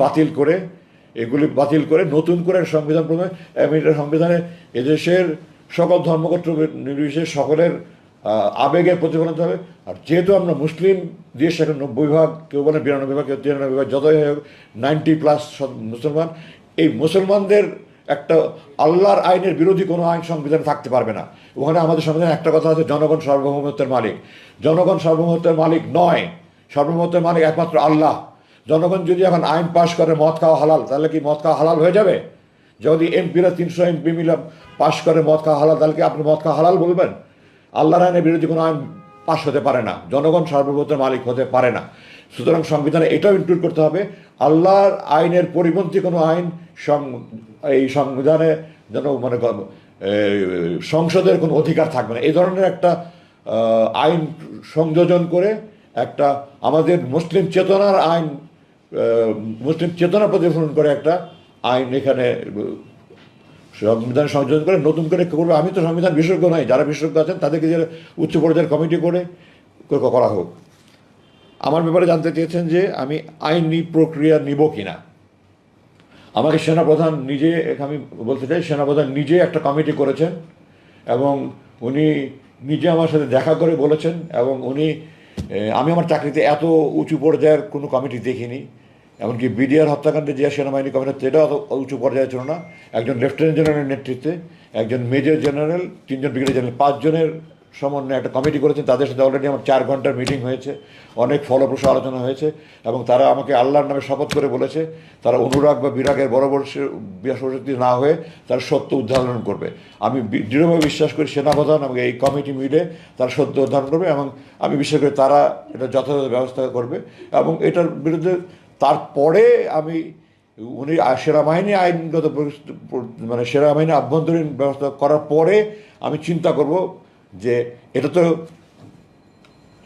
বাতিল করে নতুন করে সংবিধান প্রণয়ন, এবং এটা সংবিধানে এদেশের সকল ধর্মগোত্র নির্বিশেষে সকলের আবেগের প্রতিফলন হবে। আর যেহেতু আমরা মুসলিম দেশ, এখন 90 ভাগ, কেউ বলেন 92 ভাগ, কেউ 93 ভাগ, যতই হোক 90+ মুসলমান, এই মুসলমানদের একটা আল্লাহর আইনের বিরোধী কোনো আইন সংবিধান থাকতে পারবে না। ওখানে আমাদের সংবিধানে একটা কথা আছে, জনগণ সার্বভৌমত্বের মালিক। জনগণ সার্বভৌমত্বের মালিক নয়, সার্বভৌমত্বের মালিক একমাত্র আল্লাহ। জনগণ যদি এখন আইন পাশ করে মদ খাওয়া হালাল, তাহলে কি মদ খাওয়া হালাল হয়ে যাবে? যদি এমপিরা 300 এমপি মিলে পাশ করে মদ খাওয়া হালাল, তাহলে কি আপনি মদ খাওয়া হালাল বলবেন? আল্লাহর আইনের বিরোধী কোনো আইন পাশ হতে পারে না, জনগণ সার্বভৌমত্বের মালিক হতে পারে না। সুতরাং সংবিধানে এটাও ইনক্লুড করতে হবে, আল্লাহর আইনের পরিপন্থী কোনো আইন এই সংবিধানে যেন সংসদের কোনো অধিকার থাকবে না। এই ধরনের একটা আইন সংযোজন করে একটা আমাদের মুসলিম চেতনার আইন, মুসলিম চেতনা প্রতিফলন করে একটা আইন এখানে সংবিধান সংযোজন করে নতুন করে করবে। আমি তো সংবিধান বিশেষজ্ঞ নই, যারা বিশেষজ্ঞ আছেন তাদেরকে যে উচ্চ পর্যায়ের কমিটি করে করা হোক। আমার ব্যাপারে জানতে চেয়েছেন যে আমি আইনি প্রক্রিয়া নিব কিনা। আমাকে সেনাপ্রধান নিজে, আমি বলতে চাই, সেনাপ্রধান নিজে একটা কমিটি করেছেন এবং উনি নিজে আমার সাথে দেখা করে বলেছেন, এবং আমি আমার চাকরিতে এত উঁচু পর্যায়ের কোনো কমিটি দেখিনি। এমনকি বিডিআর হত্যাকাণ্ডে যে সেনাবাহিনী কমিটি, সেটাও অত উঁচু পর্যায়ে ছিল না। একজন লেফটেন্যান্ট জেনারেলের নেতৃত্বে, একজন মেজর জেনারেল, 3 জন ব্রিগেডিয়ার জেনারেল, 5 জনের সমন্বয়ে একটা কমিটি করেছেন। তাদের সাথে অলরেডি আমার 4 ঘন্টার মিটিং হয়েছে, অনেক ফলপ্রসূ আলোচনা হয়েছে, এবং তারা আমাকে আল্লাহর নামে শপথ করে বলেছে তারা অনুরাগ বা বিরাগের বশবর্তী না হয়ে তার সত্য উদ্ধারণ করবে। আমি দৃঢ়ভাবে বিশ্বাস করি সেনাপ্রধান আমাকে এই কমিটি মিলে তার সত্য উদ্ধারণ করবে, এবং আমি বিশ্বাস করি তারা এটা যথাযথ ব্যবস্থা করবে। এবং এটার বিরুদ্ধে তারপরে উনি সেনাবাহিনী আইনগত সেনাবাহিনী আভ্যন্তরীণ ব্যবস্থা করার পরে আমি চিন্তা করব যে এটা তো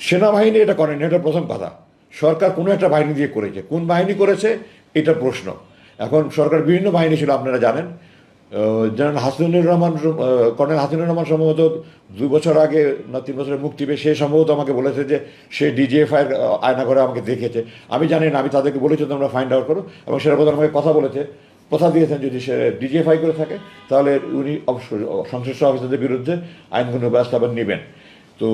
সেনাবাহিনী এটা করেনি, এটা প্রথম কথা। সরকার কোনো একটা বাহিনী দিয়ে করেছে, কোন বাহিনী করেছে এটা প্রশ্ন। এখন সরকার বিভিন্ন বাহিনী ছিল, আপনারা জানেন। কর্নেল হাসিনুর রহমান সম্ভবত 2 বছর আগে না 3 বছরের মুক্তি পেয়ে সে সম্ভবত আমাকে বলেছে যে সে ডিজিএফআই আয়না করে আমাকে দেখেছে। আমি জানি না, আমি তাদেরকে বলেছি তোমরা ফাইন্ড আউট করো, এবং সেনাপ্রধান আমাকে কথা দিয়েছেন যদি সে ডিজিএফআই করে থাকে তাহলে উনি অবশ্যই সংশ্লিষ্ট অফিসারদের বিরুদ্ধে আইনগত ব্যবস্থা নেবেন। তো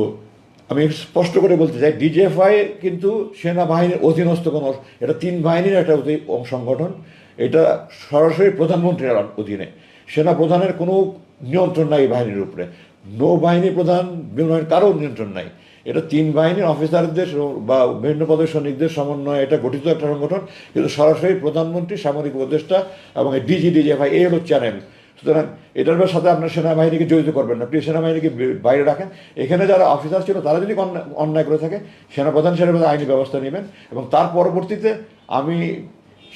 আমি স্পষ্ট করে বলতে চাই, ডিজিএফআই কিন্তু সেনাবাহিনীর অধীনস্থ কোনো, এটা 3 বাহিনীর একটা সংগঠন। এটা সরাসরি প্রধানমন্ত্রীর অধীনে, সেনাপ্রধানের কোনো নিয়ন্ত্রণ নাই এই বাহিনীর উপরে। নৌবাহিনী প্রধান, বিমানের কারো নিয়ন্ত্রণ নাই। এটা 3 বাহিনীর অফিসারদের বা বিভিন্ন পদের সৈনিকদের সমন্বয়ে এটা গঠিত একটা সংগঠন, কিন্তু সরাসরি প্রধানমন্ত্রী, সামরিক উপদেষ্টা এবং ডিজিএফআই এই হলো চ্যানেল। সুতরাং এটার সাথে আপনার সেনাবাহিনীকে জড়িত করবেন না, প্লিজ সেনাবাহিনীকে বাইরে রাখেন। এখানে যারা অফিসার ছিল তারা যদি অন্যায় করে থাকে সেনাপ্রধান আইনি ব্যবস্থা নেবেন, এবং তার পরবর্তীতে আমি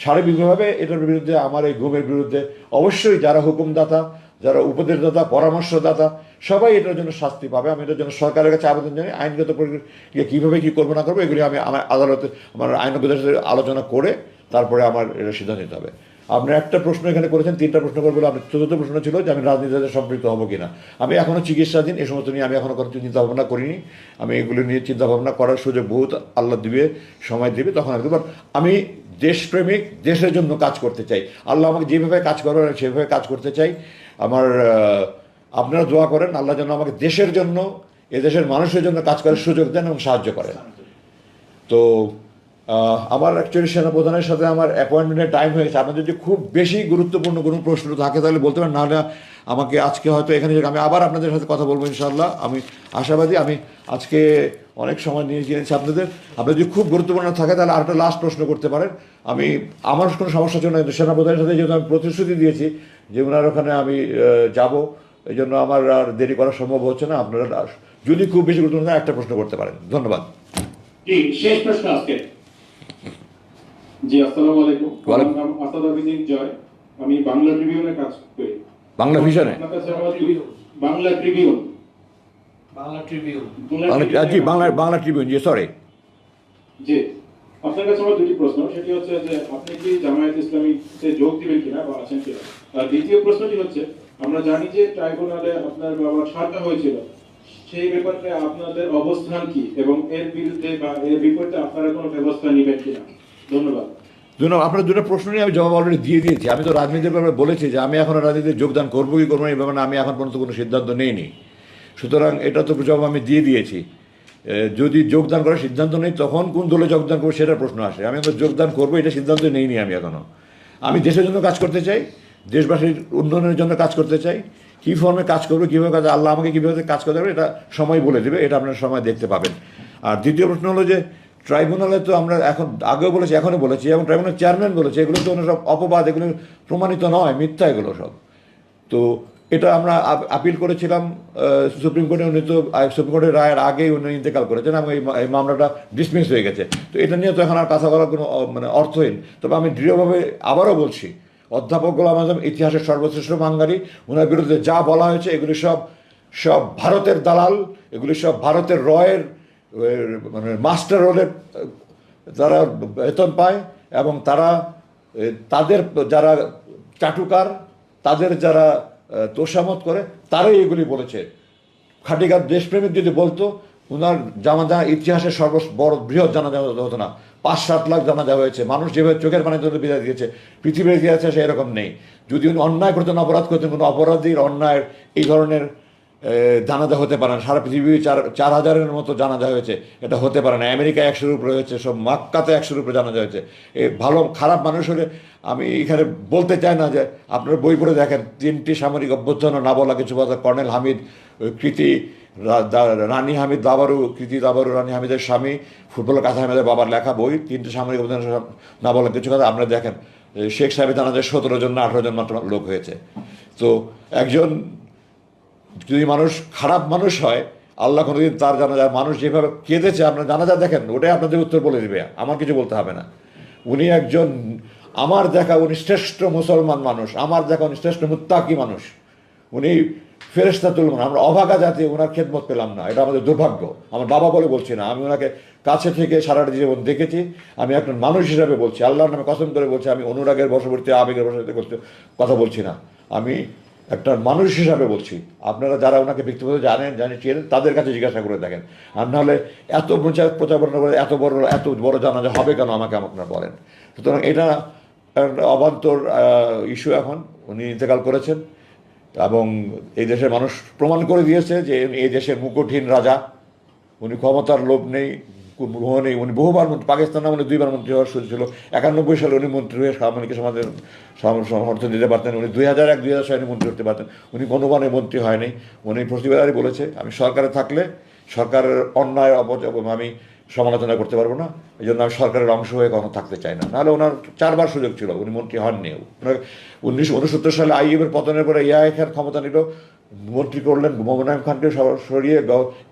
সার্বিকভাবে এটার বিরুদ্ধে, আমার এই গুমের বিরুদ্ধে অবশ্যই যারা হুকুমদাতা, যারা উপদেশদাতা, পরামর্শদাতা, সবাই এটার জন্য শাস্তি পাবে। আমি এটার জন্য সরকারের কাছে আবেদন জানাই, আইনগত প্রক্রিয়া কীভাবে কী করবো না করবো এগুলি আমি আমার আদালতে, আমার আইনজ্ঞদের সাথে আলোচনা করে তারপরে আমার এটা সিদ্ধান্ত নিতে হবে। আপনি একটা প্রশ্ন এখানে করেছেন, 3টা প্রশ্ন করবো। আপনার 4র্থ প্রশ্ন ছিল যে আমি রাজনীতিতে সম্পৃক্ত হবো কিনা। আমি এখনও চিকিৎসাধীন, এই সমস্ত নিয়ে আমি এখনও কোনো চিন্তাভাবনা করিনি। আমি এগুলো নিয়ে চিন্তাভাবনা করার সুযোগ বহুত আল্লাহ দিবে, সময় দিবে, তখন আমি দেশপ্রেমিক, দেশের জন্য কাজ করতে চাই। আল্লাহ আমাকে যেভাবে কাজ করবেন সেভাবে কাজ করতে চাই। আপনারা দোয়া করেন আল্লাহ যেন আমাকে দেশের জন্য, এদেশের মানুষের জন্য কাজ করার সুযোগ দেন এবং সাহায্য করেন। তো আমার অ্যাকচুয়ালি সেনাপ্রধানের সাথে আমার অ্যাপয়েন্টমেন্টের টাইম হয়ে গেছে। আপনার যদি খুব বেশি গুরুত্বপূর্ণ কোনো প্রশ্ন থাকে তাহলে বলতে পারেন, নাহলে আমাকে আজকে হয়তো এখানে আমি আবার আপনাদের সাথে কথা বলবো ইনশাআল্লাহ। আমি আশাবাদী। আমি আজকে অনেক সময় নিয়ে গিয়েছি আপনাদের যদি খুব গুরুত্বপূর্ণ থাকে তাহলে আরেকটা লাস্ট প্রশ্ন করতে পারেন। আমার কোনো সমস্যা ছিল না, কিন্তু সেনাপ্রধানের সাথে যেহেতু আমি প্রতিশ্রুতি দিয়েছি যে ওনার ওখানে আমি যাব, এই জন্য আমার আর দেরি করা সম্ভব হচ্ছে না। আপনারা যদি খুব বেশি গুরুত্বপূর্ণ থাকে একটা প্রশ্ন করতে পারেন। ধন্যবাদ। শেষ প্রশ্ন আজকে। জি, আসসালামু আলাইকুম। আমার নাম আসাদুদ্দিন জয়, আমি বাংলা ট্রিবিউনে কাজ করি। বাংলা ভিশনে? আপনার কাছে আমার বাংলা ট্রিবিউন। বাংলা ট্রিবিউন। জি, বাংলা ট্রিবিউন, জি সরি। জি, আপনার কাছে আমার দুটি প্রশ্ন। সেটি হচ্ছে যে আপনি কি জামায়াত ইসলামীতে যোগ দিবেন কিনা বা আছেন কিনা। আর দ্বিতীয় প্রশ্নটি হচ্ছে, আমরা জানি যে ট্রাইব্যুনালে আপনার বাবার সাজা হয়েছিল, সেই ব্যাপারে আপনাদের অবস্থান কি এবং এর বিরুদ্ধে বা এর বিপরীতে আপনারা কোনো ব্যবস্থা নেবেন কিনা। ধন্যবাদ। আপনার দুটো প্রশ্ন নিয়ে আমি জবাব অলরেডি দিয়ে দিয়েছি। আমি তো রাজনীতির ব্যাপারে বলেছি যে আমি এখন রাজনীতিতে যোগদান করবো কি করবো না, এই ব্যাপারে আমি এখন পর্যন্ত কোনো সিদ্ধান্ত নেইনি। সুতরাং এটা তো জবাব আমি দিয়ে দিয়েছি। যদি যোগদান করার সিদ্ধান্ত নেই তখন কোন দলে যোগদান করবো সেটা প্রশ্ন আসে। আমি এখন যোগদান করবো এটা সিদ্ধান্ত নেইনি আমি এখনও। আমি দেশের জন্য কাজ করতে চাই, দেশবাসীর উন্নয়নের জন্য কাজ করতে চাই। কী ফর্মে কাজ করবো, কীভাবে কাজ, আল্লাহ আমাকে কীভাবে কাজ করতে হবে এটা সময় বলে দেবে, এটা আপনার সময় দেখতে পাবেন। আর দ্বিতীয় প্রশ্ন হলো যে ট্রাইব্যুনালে তো আমরা এখন আগেও বলেছি, এখনও বলেছি, এবং ট্রাইব্যুনাল চেয়ারম্যান বলেছে এগুলো তো সব অপবাদ, এগুলো প্রমাণিত নয়, মিথ্যা এগুলো সব। তো এটা আমরা আপিল করেছিলাম সুপ্রিম কোর্টে। উনি তো সুপ্রিম কোর্টের রায়ের আগেই উনি ইন্তেকাল করেছেন এবং এই মামলাটা ডিসমিস হয়ে গেছে। তো এটা নিয়ে তো এখন আর কথা বলার কোনো অর্থহীন। তবে আমি দৃঢ়ভাবে আবারও বলছি, অধ্যাপক গোলাম আজম ইতিহাসের সর্বশ্রেষ্ঠ বাঙালি, ওনার বিরুদ্ধে যা বলা হয়েছে এগুলি সব ভারতের দালাল, এগুলি সব ভারতের রয়ের মাস্টার রোলের তারা বেতন পায়, এবং তাদের যারা চাটুকার, তাদের যারা তোষামত করে, তারাই এগুলি বলেছে। খাটিকার দেশপ্রেমিক যদি বলতো, ওনার জানাজা ইতিহাসের বড় বৃহৎ জানাজা হতো না। 5-7 লাখ জানাজা হয়েছে। মানুষ যেভাবে চোখের পানিতে বিদায় দিয়েছে, পৃথিবীর ইতিহাসে সেরকম নেই। যদি উনি অন্যায় করতেন, অপরাধ করতেন, কোনো অপরাধীর অন্যায়ের এই ধরনের জানাজা হতে পারে না। সারা পৃথিবী 4,000-এর মতো জানাজা হয়েছে, এটা হতে পারে না। আমেরিকায় 100-এর উপরে হয়েছে, সব মাক্কাতে 100-এর উপরে জানাজা হয়েছে। এই ভালো খারাপ মানুষ হলে আমি এখানে বলতে চাই না যে আপনার বই পড়ে দেখেন 3টি সামরিক অভ্যুত্থান না বলা কিছু কথা, কর্নেল হামিদ, কৃতি রানী হামিদ দাবারু, কৃতি দাবারু রানী হামিদের স্বামী, ফুটবলার কাসা হামিদের বাবার লেখা বই 3টি সামরিক অভ্যুত্থান না বলা কিছু কথা। আপনারা দেখেন শেখ সাহেবের জানাজায় 17 জন না 18 জন মাত্র লোক হয়েছে। তো একজন যদি মানুষ খারাপ মানুষ হয়, আল্লাহ কোনোদিন তার জানাজা, মানুষ যেভাবে কেঁদেছে আপনার জানাজা দেখেন, ওটাই আপনাদের উত্তর বলে দেবে, আমার কিছু বলতে হবে না। উনি একজন আমার দেখা উনি শ্রেষ্ঠ মুসলমান মানুষ, আমার দেখা উনি শ্রেষ্ঠ মুত্তাকি মানুষ, উনি ফেরেশতা তুলবেন। আমরা অভাগা জাতি ওনার খেদমত পেলাম না, এটা আমাদের দুর্ভাগ্য। আমার বাবা বলে বলছি না, আমি ওনাকে কাছে থেকে সারাটা জীবন দেখেছি। আমি একজন মানুষ হিসাবে বলছি, আল্লাহর নামে কসম করে বলছি, আমি অনুরাগের বশবর্তী আবেগের বশবর্তী কথা বলছি না, আমি একটা মানুষ হিসাবে বলছি। আপনারা যারা ওনাকে ব্যক্তিগত জানেন চেনেন, তাদের কাছে জিজ্ঞাসা করে দেখেন। আর নাহলে এত প্রচারণা করে এত বড় জানাজা হবে কেন আমাকে আপনারা বলেন। সুতরাং এটা একটা অবান্তর ইস্যু। এখন উনি ইন্তেকাল করেছেন এবং এই দেশের মানুষ প্রমাণ করে দিয়েছে যে এই দেশের মুকুটহীন রাজা, উনি ক্ষমতার লোভ নেই, নেই। উনি বহুবার পাকিস্তান উনি 2বার মন্ত্রী হওয়ার সুযোগ ছিল। 91 সালে উনি মন্ত্রী হয়ে সামরিক সমাজের সমর্থন দিতে পারতেন। উনি 2001-2000 সালে মন্ত্রী হতে পারতেন। উনি কোনোবারে মন্ত্রী হয়নি। উনি প্রতিবারই বলেছে আমি সরকারে থাকলে সরকারের অন্যায় আমি সমালোচনা করতে পারবো না, এই জন্য আমি সরকারের অংশ হয়ে কখনো থাকতে চাই না। নাহলে ওনার 4বার সুযোগ ছিল, উনি মন্ত্রী হননি। 1969 সালে আইএমের পতনের পরে ইয়াহিয়া খান ক্ষমতা নিল, মন্ত্রী করলেন মোমেনায়েম খানকে সরিয়ে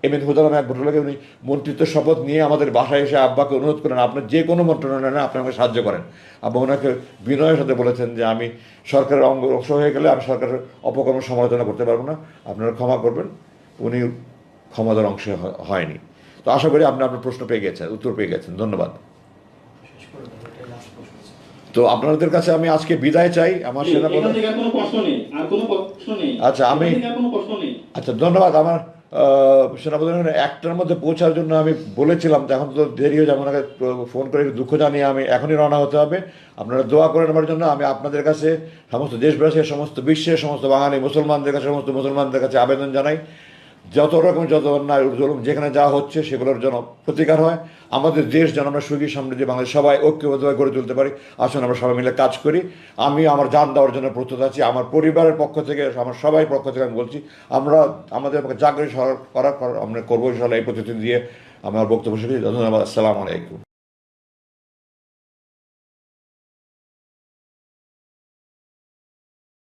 এমএন হুদা নামে এক ভদ্রলোকে উনি মন্ত্রিত্বের শপথ নিয়ে আমাদের বাসায় এসে আব্বাকে অনুরোধ করেন আপনার যে কোনো মন্ত্রণালয়ে আপনি আমাকে সাহায্য করেন। আব্বা ওনাকে বিনয়ের সাথে বলেছেন যে আমি সরকারের অংশ হয়ে গেলে আমি সরকারের অপকর্ম সমালোচনা করতে পারবো না, আপনারা ক্ষমা করবেন। উনি ক্ষমতার অংশ হয়নি। তো আশা করি আপনি আপনার প্রশ্ন পেয়ে গেছেন, উত্তর পেয়ে গেছেন। ধন্যবাদ। তো আপনাদের কাছে আমি আজকে বিদায় চাই। আমার সেনাপ্রধান, আচ্ছা আমি আচ্ছা ধন্যবাদ। আমার সেনাপ্রধান 1টার মধ্যে পৌঁছার জন্য আমি বলেছিলাম, তো এখন তো দেরি হয়ে যাবে। ওনাকে ফোন করে দুঃখ জানিয়ে আমি এখনই রওনা হতে হবে। আপনারা দোয়া করেন আমার জন্য। আমি আপনাদের কাছে, সমস্ত দেশবাসীর, সমস্ত বিশ্বের সমস্ত বাঙালি মুসলমানদের কাছে, সমস্ত মুসলমানদের কাছে আবেদন জানাই, যত অন্যায় জুলুম যেখানে যা হচ্ছে সেগুলোর যেন প্রতিকার হয়। আমাদের দেশ যেন আমরা সুখী সমৃদ্ধি বাংলাদেশ সবাই ঐক্যবদ্ধভাবে গড়ে তুলতে পারি। আসুন আমরা সবাই মিলে কাজ করি। আমি আমার জান দেওয়ার জন্য প্রস্তুত আছি। আমার পরিবারের পক্ষ থেকে, আমার সবাই পক্ষ থেকে আমি বলছি, আমরা আমাদের চাকরি করার আমরা করবো ইনশাআল্লাহ। এই প্রতিশ্রুতি দিয়ে আমার বক্তব্য শেষ করছি। ধন্যবাদ। আসসালামু আলাইকুম।